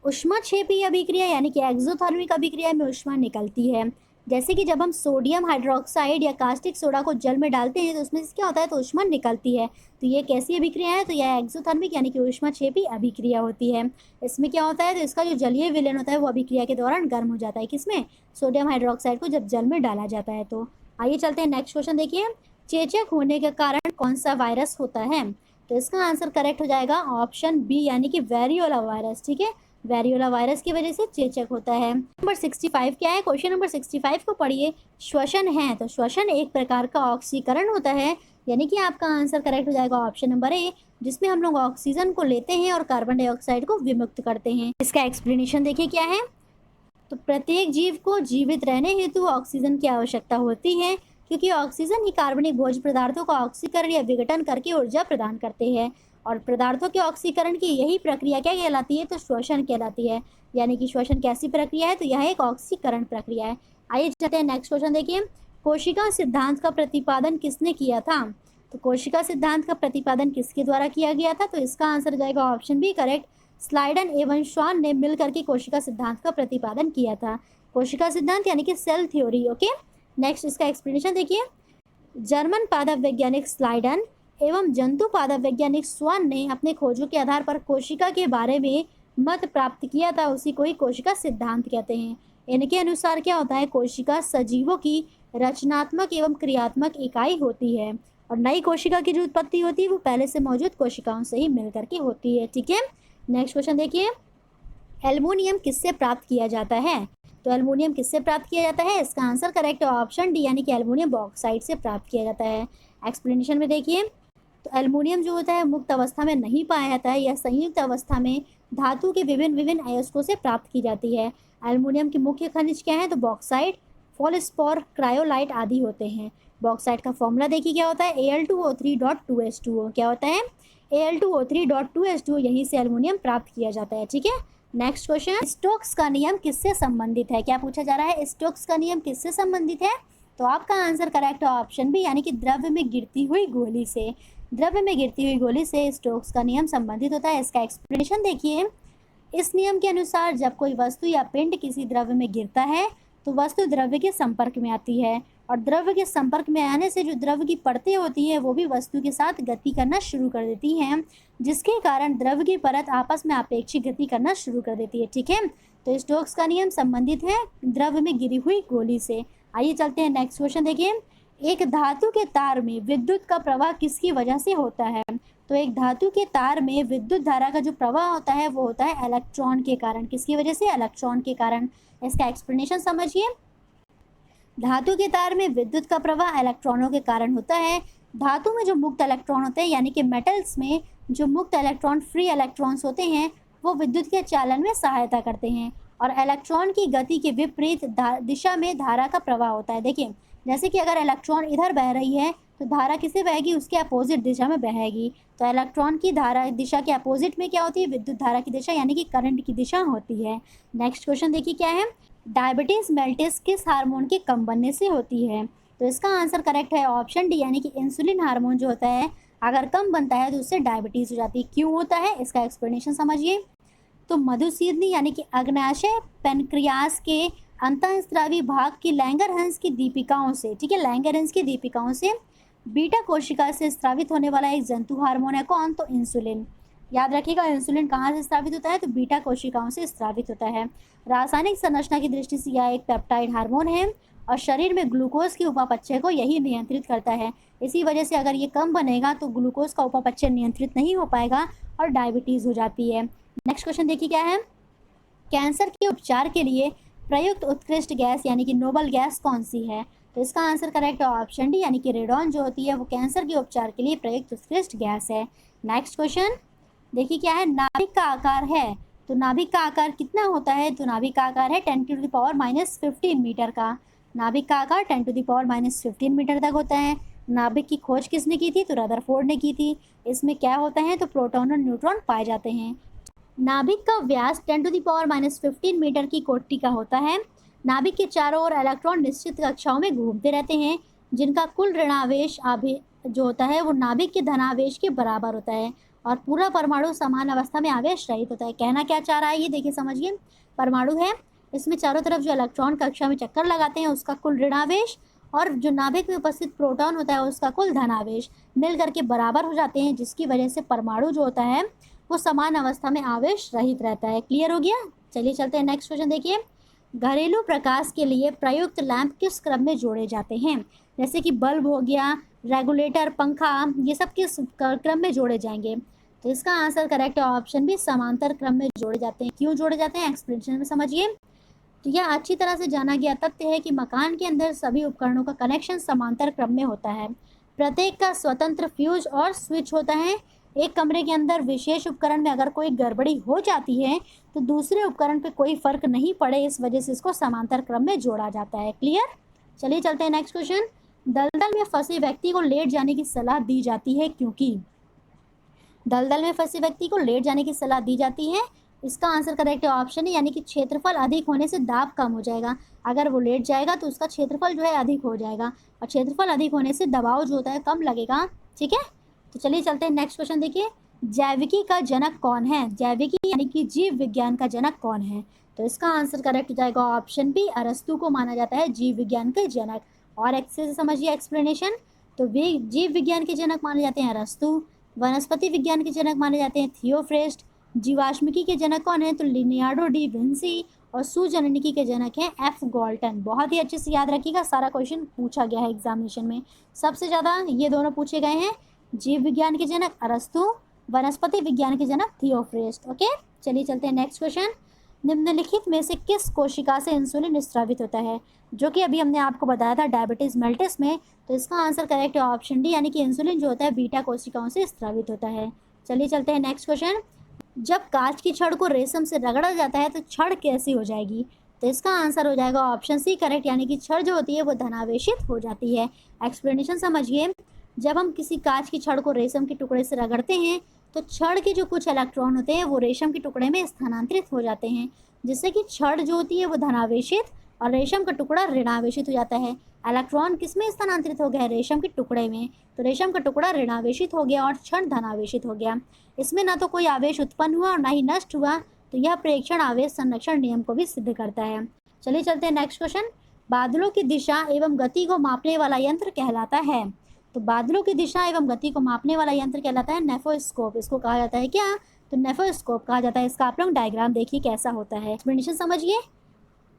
ऊष्माक्षेपी अभिक्रिया यानी कि एक्सोथर्मिक अभिक्रिया में ऊष्मा निकलती है। जैसे कि जब हम सोडियम हाइड्रोक्साइड या कास्टिक सोडा को जल में डालते हैं तो उसमें से क्या होता है, तो ऊष्मा निकलती है। तो ये कैसी अभिक्रिया है? तो यह एक्सोथर्मिक यानी कि ऊष्माक्षेपी अभिक्रिया होती है। इसमें क्या होता है, तो इसका जो जलीय विलयन होता है वो अभिक्रिया के दौरान गर्म हो जाता है। किसमें? सोडियम हाइड्रोक्साइड को जब जल में डाला जाता है। तो आइए चलते हैं नेक्स्ट क्वेश्चन देखिए। चेचक होने के कारण कौन सा वायरस होता है? तो इसका आंसर करेक्ट हो जाएगा ऑप्शन बी, यानी कि वेरियोला वायरस, ठीक है। वेरियोला वायरस की वजह से चेचक होता है। नंबर 65 क्या है? क्वेश्चन नंबर 65 को पढ़िए। श्वसन है, तो श्वसन एक प्रकार का ऑक्सीकरण होता है, यानी कि आपका आंसर करेक्ट हो जाएगा ऑप्शन नंबर ए, जिसमें हम लोग ऑक्सीजन को लेते हैं और कार्बन डाइऑक्साइड को विमुक्त करते हैं। इसका एक्सप्लेनेशन देखिए क्या है। तो प्रत्येक जीव को जीवित रहने हेतु ऑक्सीजन की आवश्यकता होती है, क्योंकि ऑक्सीजन ही कार्बनिक भोज्य पदार्थों का ऑक्सीकरण या विघटन करके ऊर्जा प्रदान करते हैं। और पदार्थों के ऑक्सीकरण की यही प्रक्रिया क्या कहलाती है? तो श्वसन कहलाती है। यानी कि श्वसन कैसी प्रक्रिया है? तो यह एक ऑक्सीकरण प्रक्रिया है। आइए चलते हैं नेक्स्ट क्वेश्चन देखिए। कोशिका सिद्धांत का प्रतिपादन किसने किया था? तो कोशिका सिद्धांत का प्रतिपादन किसके द्वारा किया गया था? तो इसका आंसर जाएगा ऑप्शन बी, करेक्ट। स्लाइडन एवं श्वान ने मिलकर के कोशिका सिद्धांत का प्रतिपादन किया था। कोशिका सिद्धांत यानी कि सेल थ्योरी, ओके। नेक्स्ट इसका एक्सप्लेनेशन देखिए। जर्मन पादप वैज्ञानिक स्लाइडन एवं जंतु पादप वैज्ञानिक स्वान ने अपने खोजों के आधार पर कोशिका के बारे में मत प्राप्त किया था, उसी को ही कोशिका सिद्धांत कहते हैं। इनके अनुसार क्या होता है, कोशिका सजीवों की रचनात्मक एवं क्रियात्मक इकाई होती है, और नई कोशिका की जो उत्पत्ति होती है वो पहले से मौजूद कोशिकाओं से ही मिल करके होती है, ठीक है। नेक्स्ट क्वेश्चन देखिए। एल्युमिनियम किससे प्राप्त किया जाता है? तो एल्युमिनियम किससे प्राप्त किया जाता है? इसका आंसर करेक्ट है ऑप्शन डी, यानी कि एल्युमिनियम बॉक्साइड से प्राप्त किया जाता है। एक्सप्लेनेशन में देखिए। तो एल्युमिनियम जो होता है मुक्त अवस्था में नहीं पाया जाता है, यह संयुक्त अवस्था में धातु के विभिन्न विभिन्न अयस्कों से प्राप्त की जाती है। एल्युमिनियम के मुख्य खनिज क्या है? तो बॉक्साइट, फोल्सपोर, क्रायोलाइट आदि होते हैं। बॉक्साइट का फॉर्मूला देखिए क्या होता है, Al2O3.2H2O। क्या होता है? Al2O3.2H2O, यहीं से एल्युमिनियम प्राप्त किया जाता है, ठीक है। Next question. स्टोक्स का नियम किससे संबंधित है? क्या पूछा जा रहा है, स्टोक्स का नियम किससे संबंधित है? तो आपका आंसर करेक्ट है ऑप्शन बी, यानी कि द्रव्य में गिरती हुई गोली से। द्रव्य में गिरती हुई गोली से स्टोक्स का नियम संबंधित होता है। इसका एक्सप्लेनेशन देखिए। इस नियम के अनुसार जब कोई वस्तु या पिंड किसी द्रव्य में गिरता है तो वस्तु द्रव्य के संपर्क में आती है, और द्रव्य के संपर्क में आने से जो द्रव्य की परतें होती हैं वो भी वस्तु के साथ गति करना शुरू कर देती हैं, जिसके कारण द्रव्य की परत आपस में आपेक्षिक गति करना शुरू कर देती है, ठीक है। तो स्टोक्स का नियम संबंधित है द्रव्य में गिरी हुई गोली से। आइए चलते हैं नेक्स्ट क्वेश्चन देखिए। एक धातु के तार में विद्युत का प्रवाह किसकी वजह से होता है? तो एक धातु के तार में विद्युत धारा का जो प्रवाह होता है वो होता है इलेक्ट्रॉन के कारण। किसकी वजह से? इलेक्ट्रॉन के कारण। इसका एक्सप्लेनेशन समझिए। धातु के तार में विद्युत का प्रवाह इलेक्ट्रॉनों के कारण होता है। धातु में जो मुक्त इलेक्ट्रॉन होते हैं, यानी कि मेटल्स में जो मुक्त इलेक्ट्रॉन, फ्री इलेक्ट्रॉन्स होते हैं, वो विद्युत के चालन में सहायता करते हैं, और इलेक्ट्रॉन की गति के विपरीत दिशा में धारा का प्रवाह होता है। देखिए, जैसे कि अगर इलेक्ट्रॉन इधर बह रही है तो धारा किसे बहेगी? उसके अपोजिट दिशा में बहेगी। तो इलेक्ट्रॉन की धारा दिशा के अपोजिट में क्या होती है? विद्युत धारा की दिशा, यानी कि करंट की दिशा होती है। नेक्स्ट क्वेश्चन देखिए क्या है। डायबिटीज मेल्टिस किस हार्मोन के कम बनने से होती है? तो इसका आंसर करेक्ट है ऑप्शन डी, यानी कि इंसुलिन हार्मोन जो होता है अगर कम बनता है तो उससे डायबिटीज हो जाती है। क्यों होता है? इसका एक्सप्लेनेशन समझिए। तो मधुसीदनी यानी कि अग्नाशय पेनक्रियास के अंतःस्रावी भाग की लैंगरहंस की दीपिकाओं से, ठीक है, लैंगरहंस की दीपिकाओं से बीटा कोशिका से स्रावित होने वाला एक जंतु हार्मोन है कौन? तो इंसुलिन। याद रखिएगा, इंसुलिन कहाँ से स्रावित होता है, तो बीटा कोशिकाओं से स्रावित होता है। रासायनिक संरचना की दृष्टि से यह एक पेप्टाइड हार्मोन है और शरीर में ग्लूकोज के उपापचय को यही नियंत्रित करता है। इसी वजह से अगर ये कम बनेगा तो ग्लूकोज का उपापचय नियंत्रित नहीं हो पाएगा और डायबिटीज़ हो जाती है। नेक्स्ट क्वेश्चन देखिए क्या है, कैंसर के उपचार के लिए प्रयुक्त उत्कृष्ट गैस यानी कि नोबल गैस कौन सी है, तो इसका आंसर करेक्ट है ऑप्शन डी यानी कि रेडॉन जो होती है वो कैंसर के उपचार के लिए प्रयुक्त उत्कृष्ट गैस है। नेक्स्ट क्वेश्चन देखिए क्या है, नाभिक का आकार है, तो नाभिक का आकार कितना होता है, तो नाभिक का आकार है 10⁻⁻15 मीटर का। नाभिक का आकार 10⁻⁻15 मीटर तक होता है। नाभिक की खोज किसने की थी, तो रदरफोर्ड ने की थी। इसमें क्या होता है, तो प्रोटॉन और न्यूट्रॉन पाए जाते हैं। नाभिक का व्यास 10⁻⁻15 मीटर की कोटि का होता है। नाभिक के चारों ओर इलेक्ट्रॉन निश्चित कक्षाओं में घूमते रहते हैं, जिनका कुल ऋणावेश जो होता है वो नाभिक के धनावेश के बराबर होता है और पूरा परमाणु समान अवस्था में आवेश रहित होता है। कहना क्या चाह रहा है ये देखिए समझिए, परमाणु है, इसमें चारों तरफ जो इलेक्ट्रॉन कक्षा में चक्कर लगाते हैं उसका कुल ऋणावेश और जो नाभिक में उपस्थित प्रोटॉन होता है उसका कुल धनावेश मिल करके बराबर हो जाते हैं, जिसकी वजह से परमाणु जो होता है वो समान अवस्था में आवेश रहित रहता है। क्लियर हो गया, चलिए चलते हैं नेक्स्ट क्वेश्चन देखिए, घरेलू प्रकाश के लिए प्रयुक्त लैंप किस क्रम में जोड़े जाते हैं, जैसे कि बल्ब हो गया, रेगुलेटर, पंखा, ये सब किस क्रम में जोड़े जाएंगे, तो इसका आंसर करेक्ट है ऑप्शन बी समांतर क्रम में जोड़े जाते हैं। क्यों जोड़े जाते हैं एक्सप्लेनेशन में समझिए। तो यह अच्छी तरह से जाना गया तथ्य है कि मकान के अंदर सभी उपकरणों का कनेक्शन समांतर क्रम में होता है। प्रत्येक का स्वतंत्र फ्यूज और स्विच होता है। एक कमरे के अंदर विशेष उपकरण में अगर कोई गड़बड़ी हो जाती है तो दूसरे उपकरण पे कोई फर्क नहीं पड़े, इस वजह से इसको समांतर क्रम में जोड़ा जाता है। क्लियर, चलिए चलते हैं नेक्स्ट क्वेश्चन, दलदल में फंसे व्यक्ति को लेट जाने की सलाह दी जाती है क्योंकि, दलदल में फंसे व्यक्ति को लेट जाने की सलाह दी जाती है, इसका आंसर करेक्ट है ऑप्शन है यानी कि क्षेत्रफल अधिक होने से दाब कम हो जाएगा। अगर वो लेट जाएगा तो उसका क्षेत्रफल जो है अधिक हो जाएगा और क्षेत्रफल अधिक होने से दबाव जो होता है कम लगेगा। ठीक है, तो चलिए चलते हैं नेक्स्ट क्वेश्चन देखिए, जैविकी का जनक कौन है, जैविकी यानी कि जीव विज्ञान का जनक कौन है, तो इसका आंसर करेक्ट हो जाएगा ऑप्शन बी, अरस्तु को माना जाता है जीव विज्ञान के जनक। और अच्छे से समझिए एक्सप्लेनेशन, तो वे जीव विज्ञान के जनक माने जाते हैं अरस्तु, वनस्पति विज्ञान के जनक माने जाते हैं थियोफ्रेस्ट, जीवाश्मिकी के जनक कौन है, तो लियोनार्डो डी विंसी, और सुजननिकी के जनक हैं एफ गॉल्टन। बहुत ही अच्छे से याद रखिएगा, सारा क्वेश्चन पूछा गया है एग्जामिनेशन में, सबसे ज़्यादा ये दोनों पूछे गए हैं, जीव विज्ञान के जनक अरस्तु, वनस्पति विज्ञान के जनक थियोफ्रेस्ट। ओके, चलिए चलते हैं नेक्स्ट क्वेश्चन, निम्नलिखित में से किस कोशिका से इंसुलिन स्रावित होता है, जो कि अभी हमने आपको बताया था डायबिटीज़ मेल्टिस में, तो इसका आंसर करेक्ट है ऑप्शन डी यानी कि इंसुलिन जो होता है बीटा कोशिकाओं से स्रावित होता है। चलिए चलते हैं नेक्स्ट क्वेश्चन, जब कांच की छड़ को रेशम से रगड़ा जाता है तो छड़ कैसी हो जाएगी, तो इसका आंसर हो जाएगा ऑप्शन सी करेक्ट यानी कि छड़ जो होती है वो धनावेशित हो जाती है। एक्सप्लेनेशन समझिए, जब हम किसी कांच की छड़ को रेशम के टुकड़े से रगड़ते हैं तो छड़ के जो कुछ इलेक्ट्रॉन होते हैं वो रेशम के टुकड़े में स्थानांतरित हो जाते हैं, जिससे कि छड़ जो होती है वो धनावेशित और रेशम का टुकड़ा ऋणावेशित हो जाता है। इलेक्ट्रॉन किस में स्थानांतरित हो गया है, रेशम के टुकड़े में, तो रेशम का टुकड़ा ऋणावेशित हो गया और छड़ धनावेशित हो गया। इसमें ना तो कोई आवेश उत्पन्न हुआ और ना ही नष्ट हुआ, तो यह प्रेक्षण आवेश संरक्षण नियम को भी सिद्ध करता है। चलिए चलते हैं नेक्स्ट क्वेश्चन, बादलों की दिशा एवं गति को मापने वाला यंत्र कहलाता है, तो बादलों की दिशा एवं गति को मापने वाला यंत्र कहलाता है नेफोस्कोप। इसको कहा जाता है क्या, तो नेफोस्कोप कहा जाता है। इसका आप लोग डायग्राम देखिए कैसा होता है, एक्सप्लेनेशन समझिए।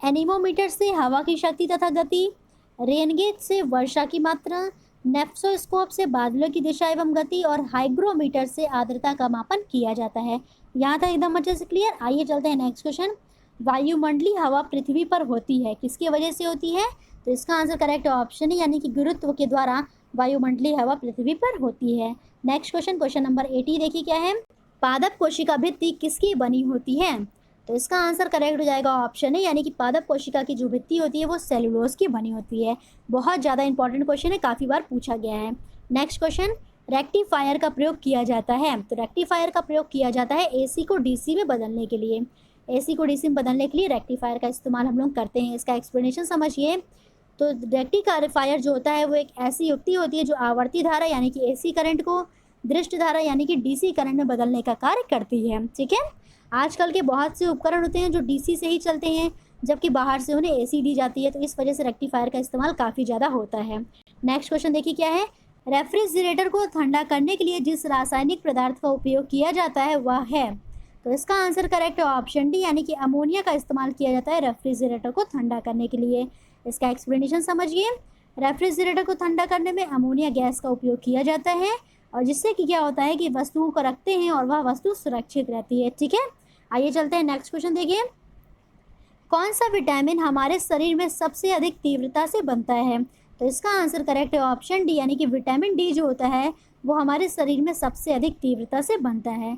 एनीमोमीटर से हवा की शक्ति तथा गति, रेनगेज से वर्षा की मात्रा, नेफोस्कोप से बादलों की दिशा एवं गति और हाइग्रोमीटर से आर्द्रता का मापन किया जाता है। यहाँ तक एकदम अच्छे से क्लियर। आइए चलते हैं नेक्स्ट क्वेश्चन, वायुमंडलीय हवा पृथ्वी पर होती है, किसकी वजह से होती है, तो इसका आंसर करेक्ट ऑप्शन है यानी कि गुरुत्व के द्वारा वायुमंडलीय हवा पृथ्वी पर होती है। नेक्स्ट क्वेश्चन, क्वेश्चन नंबर 80 देखिए क्या है, पादप कोशिका भित्ति किसकी बनी होती है, तो इसका आंसर करेक्ट हो जाएगा ऑप्शन है यानी कि पादप कोशिका की जो भित्ति होती है वो सेलुलोज की बनी होती है। बहुत ज़्यादा इंपॉर्टेंट क्वेश्चन है, काफ़ी बार पूछा गया है। नेक्स्ट क्वेश्चन, रेक्टिफायर का प्रयोग किया जाता है, तो रेक्टिफायर का प्रयोग किया जाता है एसी को डीसी में बदलने के लिए। एसी को डीसी में बदलने के लिए रेक्टिफायर का इस्तेमाल हम लोग करते हैं। इसका एक्सप्लेनेशन समझिए, तो रेक्टिफायर जो होता है वो एक ऐसी युक्ति होती है जो आवर्ती धारा यानी कि एसी करंट को दृष्ट धारा यानी कि डीसी करंट में बदलने का कार्य करती है। ठीक है, आजकल के बहुत से उपकरण होते हैं जो डीसी से ही चलते हैं, जबकि बाहर से उन्हें एसी दी जाती है, तो इस वजह से रेक्टिफायर का इस्तेमाल काफ़ी ज़्यादा होता है। नेक्स्ट क्वेश्चन देखिए क्या है, रेफ्रिजरेटर को ठंडा करने के लिए जिस रासायनिक पदार्थ का उपयोग किया जाता है वह है। तो इसका आंसर करेक्ट है ऑप्शन डी, यानी कि अमोनिया का इस्तेमाल किया जाता है रेफ्रिजरेटर को ठंडा करने के लिए। इसका एक्सप्लेनेशन समझिए। रेफ्रिजरेटर को ठंडा करने में अमोनिया गैस का उपयोग किया जाता है, और जिससे कि क्या होता है कि वस्तुओं को रखते हैं और वह वस्तु सुरक्षित रहती है। ठीक है, आइए चलते हैं नेक्स्ट क्वेश्चन देखिए। कौन सा विटामिन हमारे शरीर में सबसे अधिक तीव्रता से बनता है? तो इसका आंसर करेक्ट है ऑप्शन डी, यानी कि विटामिन डी जो होता है वो हमारे शरीर में सबसे अधिक तीव्रता से बनता है।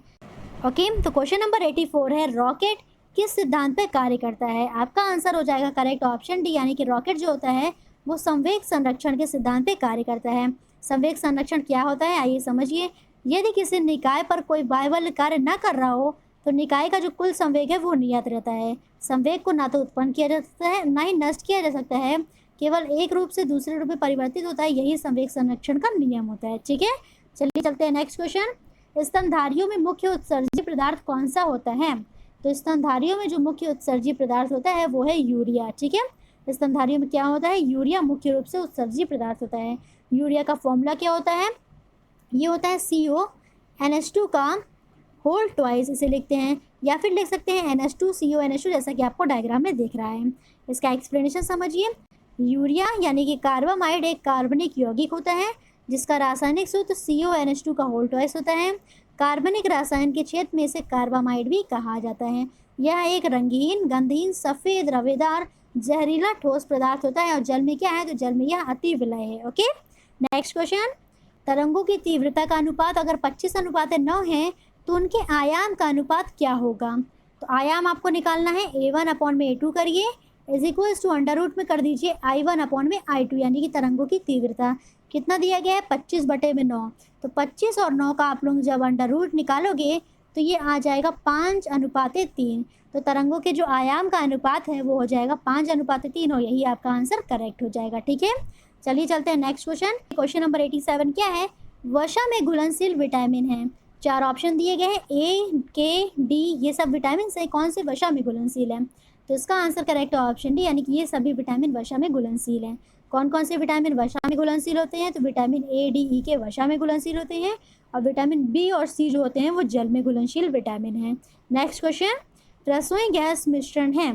ओके, तो क्वेश्चन नंबर 84 है, रॉकेट किस सिद्धांत पर कार्य करता है? आपका आंसर हो जाएगा करेक्ट ऑप्शन डी, यानी कि रॉकेट जो होता है वो संवेग संरक्षण के सिद्धांत पे कार्य करता है। संवेग संरक्षण क्या होता है, आइए समझिए। यदि किसी निकाय पर कोई बाह्य कार्य न कर रहा हो तो निकाय का जो कुल संवेग है वो नियत रहता है। संवेग को ना तो उत्पन्न किया जा सकता है ना ही नष्ट किया जा सकता है, केवल एक रूप से दूसरे रूप में परिवर्तित होता है। यही संवेग संरक्षण का नियम होता है। ठीक है, चलिए चलते हैं नेक्स्ट क्वेश्चन। स्तनधारियों में मुख्य उत्सर्जी पदार्थ कौन सा होता है? तो स्तनधारियों में जो मुख्य उत्सर्जी पदार्थ होता है वो है यूरिया। ठीक है, स्तनधारियों में क्या होता है, यूरिया मुख्य रूप से उत्सर्जी पदार्थ होता है। यूरिया का फॉर्मूला क्या होता है, ये होता है CONH2 का होल ट्वाइस, इसे लिखते हैं, या फिर लिख सकते हैं NH2CONH2, जैसा कि आपको डायग्राम में दिख रहा है। इसका एक्सप्लेनेशन समझिए। यूरिया यानी कि कार्बामाइड एक कार्बनिक यौगिक होता है जिसका रासायनिक सूत्र CONH2 का होल ट्वाइस होता है। कार्बनिक रसायन के क्षेत्र में इसे कार्बामाइड भी कहा जाता है। यह एक रंगीन, गंधहीन, सफ़ेद, रवेदार, जहरीला ठोस पदार्थ होता है, और जल में क्या है, तो जल में यह अति विलय है। Okay, next question. तरंगों की तीव्रता का अनुपात अगर 25:9 है तो उनके आयाम का अनुपात क्या होगा? तो आयाम आपको निकालना है, A1/A2 करिए is equals to under root में कर दीजिए I1/I2, यानी कि तरंगों की तीव्रता कितना दिया गया है, 25/9। तो 25 और 9 का आप लोग जब अंडर रूट निकालोगे तो ये आ जाएगा 5:3। तो तरंगों के जो आयाम का अनुपात है वो हो जाएगा 5:3, और यही आपका आंसर करेक्ट हो जाएगा। ठीक है, चलिए चलते हैं नेक्स्ट क्वेश्चन। क्वेश्चन नंबर 87 क्या है, वसा में घुलनशील विटामिन है। 4 ऑप्शन दिए गए हैं, A, K, D, ये सब विटामिन से कौन से वसा में घुलनशील है? तो इसका आंसर करेक्ट है ऑप्शन डी, यानी कि ये सभी विटामिन वसा में घुलनशील हैं। कौन कौन से विटामिन वसा में घुलनशील होते हैं? तो विटामिन A, D, E के वसा में घुलनशील होते हैं, और विटामिन B और C जो होते हैं वो जल में घुलनशील विटामिन हैं। नेक्स्ट क्वेश्चन, रसोई गैस मिश्रण है।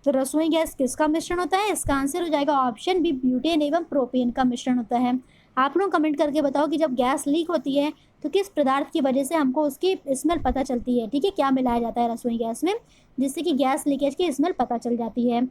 तो रसोई गैस किसका मिश्रण होता है? इसका आंसर हो जाएगा ऑप्शन बी, ब्यूटेन एवं प्रोपेन का मिश्रण होता है। आप लोग कमेंट करके बताओ कि जब गैस लीक होती है तो किस पदार्थ की वजह से हमको उसकी स्मेल पता चलती है। ठीक है, क्या मिलाया जाता है रसोई गैस में जिससे कि गैस लीकेज की स्मेल पता चल जाती है।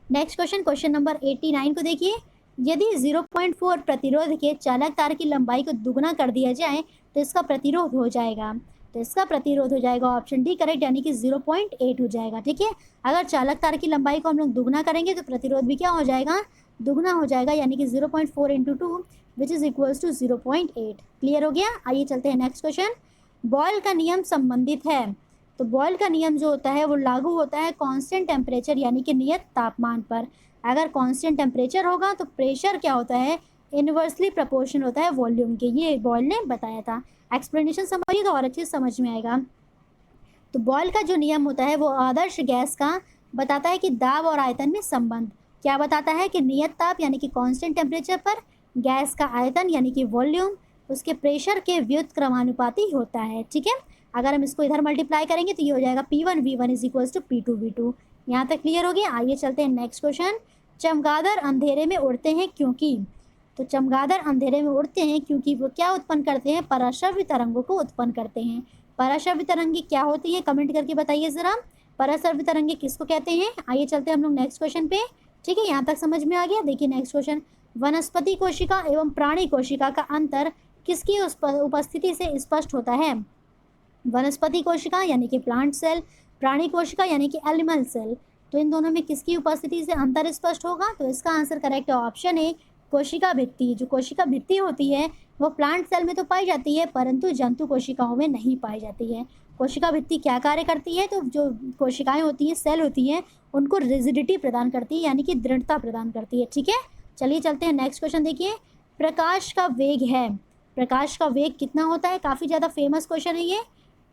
नेक्स्ट क्वेश्चन, क्वेश्चन नंबर 89 को देखिए। यदि 0.4 प्रतिरोध के चालक तार की लंबाई को दुगना कर दिया जाए तो इसका प्रतिरोध हो जाएगा। तो इसका प्रतिरोध हो जाएगा ऑप्शन डी करेक्ट, यानी कि 0.8 हो जाएगा। ठीक है, अगर चालक तार की लंबाई को हम लोग दुगना करेंगे तो प्रतिरोध भी क्या हो जाएगा, दुगना हो जाएगा, यानी कि 0.4 × 2 which is equals to 0.8। Clear हो गया, आइए चलते हैं नेक्स्ट क्वेश्चन। बॉयल का नियम संबंधित है। तो बॉयल का नियम जो होता है वो लागू होता है कांस्टेंट टेम्परेचर यानी कि नियत तापमान पर। अगर कांस्टेंट टेम्परेचर होगा तो प्रेशर क्या होता है, इन्वर्सली प्रोपोर्शनल होता है वॉल्यूम के। ये बॉयल ने बताया था। एक्सप्लेनेशन समझिए तो और अच्छे से समझ में आएगा। तो बॉयल का जो नियम होता है वो आदर्श गैस का बताता है कि दाब और आयतन में संबंध। क्या बताता है कि नियत ताप यानी कि कांस्टेंट टेम्परेचर पर गैस का आयतन यानी कि वॉल्यूम उसके प्रेशर के व्युत्क्रमानुपाती होता है। ठीक है, अगर हम इसको इधर मल्टीप्लाई करेंगे तो ये हो जाएगा P1V1 is equals to P2V2। यहाँ तक क्लियर हो गया, आइए चलते हैं नेक्स्ट क्वेश्चन। चमगादड़ अंधेरे में उड़ते हैं क्योंकि। तो चमगादड़ अंधेरे में उड़ते हैं क्योंकि वो क्या उत्पन्न करते हैं, पराश्रव्य तरंगों को उत्पन्न करते हैं। पराश्रव्य तरंगे क्या होती हैं, कमेंट करके बताइए ज़रा। पराश्रव्य तरंगे किसको कहते हैं? आइए चलते हैं हम लोग नेक्स्ट क्वेश्चन पे। ठीक है, यहाँ तक समझ में आ गया। देखिए नेक्स्ट क्वेश्चन, वनस्पति कोशिका एवं प्राणी कोशिका का अंतर किसकी उपस्थिति से स्पष्ट होता है? वनस्पति कोशिका यानी कि प्लांट सेल, प्राणी कोशिका यानी कि एनिमल सेल। तो इन दोनों में किसकी उपस्थिति से अंतर स्पष्ट होगा? तो इसका आंसर करेक्ट है ऑप्शन ए, कोशिका भित्ति। जो कोशिका भित्ति होती है वो प्लांट सेल में तो पाई जाती है परंतु जंतु कोशिकाओं में नहीं पाई जाती है। कोशिका भित्ति क्या कार्य करती है? तो जो कोशिकाएं होती हैं, सेल होती हैं, उनको रिजिडिटी प्रदान करती है यानी कि दृढ़ता प्रदान करती है। ठीक है, चलिए चलते हैं नेक्स्ट क्वेश्चन। देखिए, प्रकाश का वेग है। प्रकाश का वेग कितना होता है? काफ़ी ज़्यादा फेमस क्वेश्चन है ये।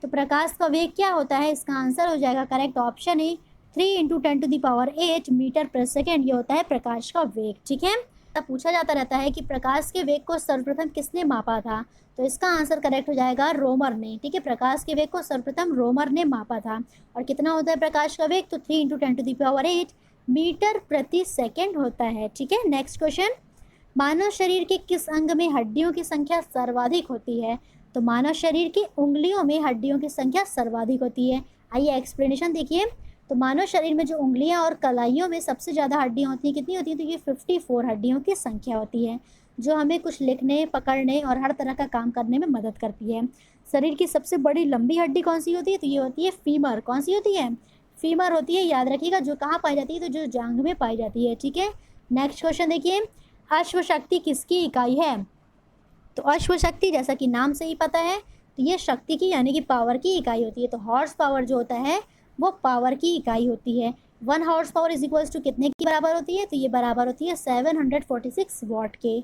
तो प्रकाश का वेग क्या होता है? इसका आंसर हो जाएगा करेक्ट ऑप्शन ए, 3 × 10⁸ मीटर पर सेकेंड। ये होता है प्रकाश का वेग। ठीक है, पूछा जाता रहता है कि प्रकाश के वेग को सर्वप्रथम किसने मापा था, तो इसका आंसर करेक्ट हो जाएगा रोमर ने। ठीक है, प्रकाश के वेग को सर्वप्रथम रोमर ने मापा था। और कितना होता है प्रकाश का वेग, तो 3 × 10⁸ मीटर प्रति सेकेंड होता है। ठीक है, नेक्स्ट क्वेश्चन, मानव शरीर के किस अंग में हड्डियों की संख्या सर्वाधिक होती है, तो मानव शरीर की उंगलियों में हड्डियों की संख्या सर्वाधिक होती है। आइए एक्सप्लेनेशन देखिए। तो मानव शरीर में जो उंगलियां और कलाइयों में सबसे ज़्यादा हड्डियां होती हैं, कितनी होती हैं, तो ये 54 हड्डियों की संख्या होती है, जो हमें कुछ लिखने, पकड़ने और हर तरह का काम करने में मदद करती है। शरीर की सबसे बड़ी लंबी हड्डी कौन सी होती है, तो ये होती है फीमर। कौन सी होती है, फीमर होती है, याद रखिएगा। जो कहाँ पाई जाती है, तो जो जांघ में पाई जाती है। ठीक है, नेक्स्ट क्वेश्चन देखिए, अश्वशक्ति किसकी इकाई है, तो अश्वशक्ति जैसा कि नाम से ही पता है, तो ये शक्ति की यानी कि पावर की इकाई होती है। तो हॉर्स पावर जो होता है वो पावर की इकाई होती है। 1 horse power is equals to कितने की बराबर होती है, तो ये बराबर होती है 746 वॉट के।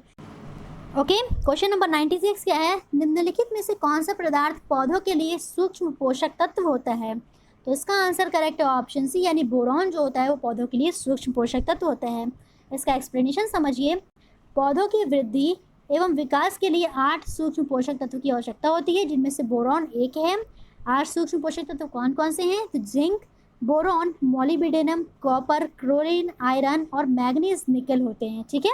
ओके, क्वेश्चन नंबर 96 क्या है, निम्नलिखित में से कौन सा पदार्थ पौधों के लिए सूक्ष्म पोषक तत्व होता है, तो इसका आंसर करेक्ट है ऑप्शन सी, यानी बोरॉन जो होता है वो पौधों के लिए सूक्ष्म पोषक तत्व होता है। इसका एक्सप्लेनेशन समझिए। पौधों की वृद्धि एवं विकास के लिए 8 सूक्ष्म पोषक तत्व की आवश्यकता होती है, जिनमें से बोरॉन एक है। 8 सूक्ष्म पोषक तत्व कौन कौन से हैं, तो zinc, boron, molybdenum, copper, chlorine, iron और मैग्नीज निकल होते हैं। ठीक है,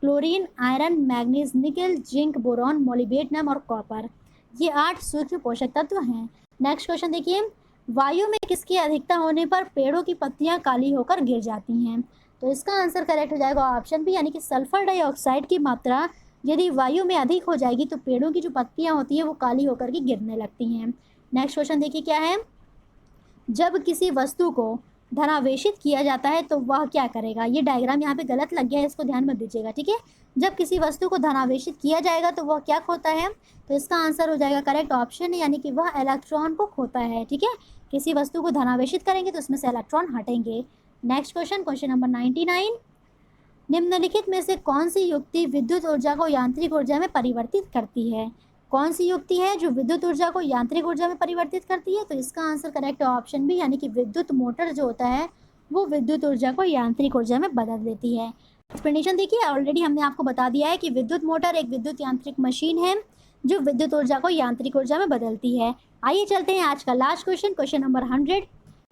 क्लोरीन, आयरन, मैग्नीज, निकल, जिंक, बोरॉन, मोलिब्डेनम और कॉपर, ये 8 सूक्ष्म पोषक तत्व हैं। नेक्स्ट क्वेश्चन देखिए, वायु में किसकी अधिकता होने पर पेड़ों की पत्तियां काली होकर गिर जाती हैं, तो इसका आंसर करेक्ट हो जाएगा ऑप्शन बी, यानी कि सल्फर डाइऑक्साइड की मात्रा यदि वायु में अधिक हो जाएगी तो पेड़ों की जो पत्तियां होती हैं वो काली होकर के गिरने लगती हैं। नेक्स्ट क्वेश्चन देखिए क्या है, जब किसी वस्तु को धनावेशित किया जाता है तो वह क्या करेगा, ये डायग्राम यहाँ पे गलत लग गया है, इसको ध्यान मत दीजिएगा। ठीक है, जब किसी वस्तु को धनावेशित किया जाएगा तो वह क्या खोता है, तो इसका आंसर हो जाएगा करेक्ट ऑप्शन, यानी कि वह इलेक्ट्रॉन को खोता है। ठीक है, किसी वस्तु को धनावेशित करेंगे तो उसमें से इलेक्ट्रॉन हटेंगे। नेक्स्ट क्वेश्चन, क्वेश्चन नंबर 99, निम्नलिखित में से कौन सी युक्ति विद्युत ऊर्जा को यांत्रिक ऊर्जा में परिवर्तित करती है, कौन सी युक्ति है जो विद्युत ऊर्जा को यांत्रिक ऊर्जा में परिवर्तित करती है, तो इसका आंसर करेक्ट है ऑप्शन बी, यानी कि विद्युत मोटर जो होता है वो विद्युत ऊर्जा को यांत्रिक ऊर्जा में बदल देती है। एक्सप्लेनेशन देखिए, ऑलरेडी हमने आपको बता दिया है कि विद्युत मोटर एक विद्युत यांत्रिक मशीन है जो विद्युत ऊर्जा को यांत्रिक ऊर्जा में बदलती है। आइए चलते हैं आज का लास्ट क्वेश्चन, क्वेश्चन नंबर 100,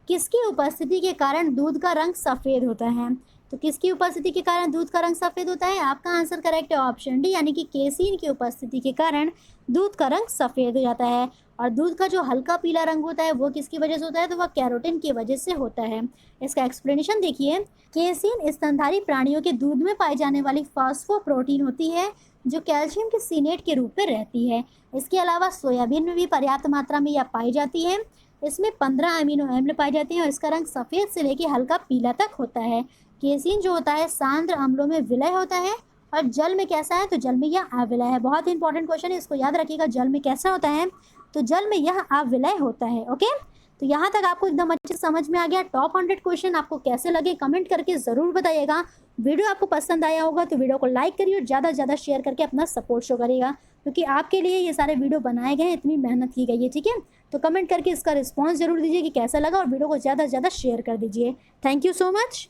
किसकी उपस्थिति के कारण दूध का रंग सफ़ेद होता है, तो किसकी उपस्थिति के कारण दूध का रंग सफ़ेद होता है, आपका आंसर करेक्ट है ऑप्शन डी, यानी कि केसीन की उपस्थिति के कारण दूध का रंग सफ़ेद हो जाता है। और दूध का जो हल्का पीला रंग होता है वो किसकी वजह से होता है, तो वह कैरोटीन की वजह से होता है। इसका एक्सप्लेनेशन देखिए, केसीन स्तनधारी प्राणियों के दूध में पाई जाने वाली फॉस्फोप्रोटीन होती है जो कैल्शियम के सीनेट के रूप में रहती है। इसके अलावा सोयाबीन में भी पर्याप्त मात्रा में यह पाई जाती है। इसमें 15 अमीनो अम्ल पाए जाते हैं और इसका रंग सफ़ेद से लेकर हल्का पीला तक होता है। केसीन जो होता है सांद्र अम्लों में विलय होता है और जल में कैसा है, तो जल में यह अविलय है। बहुत ही इंपॉर्टेंट क्वेश्चन है, इसको याद रखिएगा। जल में कैसा होता है, तो जल में यह अविलय होता है। ओके, तो यहाँ तक आपको एकदम अच्छे से समझ में आ गया। टॉप 100 क्वेश्चन आपको कैसे लगे कमेंट करके ज़रूर बताइएगा। वीडियो आपको पसंद आया होगा तो वीडियो को लाइक करिए और ज़्यादा से ज़्यादा शेयर करके अपना सपोर्ट शो करिएगा, क्योंकि आपके लिए ये सारे वीडियो बनाए गए हैं, इतनी मेहनत की गई है। ठीक है, तो कमेंट करके इसका रिस्पॉन्स जरूर दीजिए कि कैसा लगा और वीडियो को ज़्यादा से ज़्यादा शेयर कर दीजिए। Thank you so much.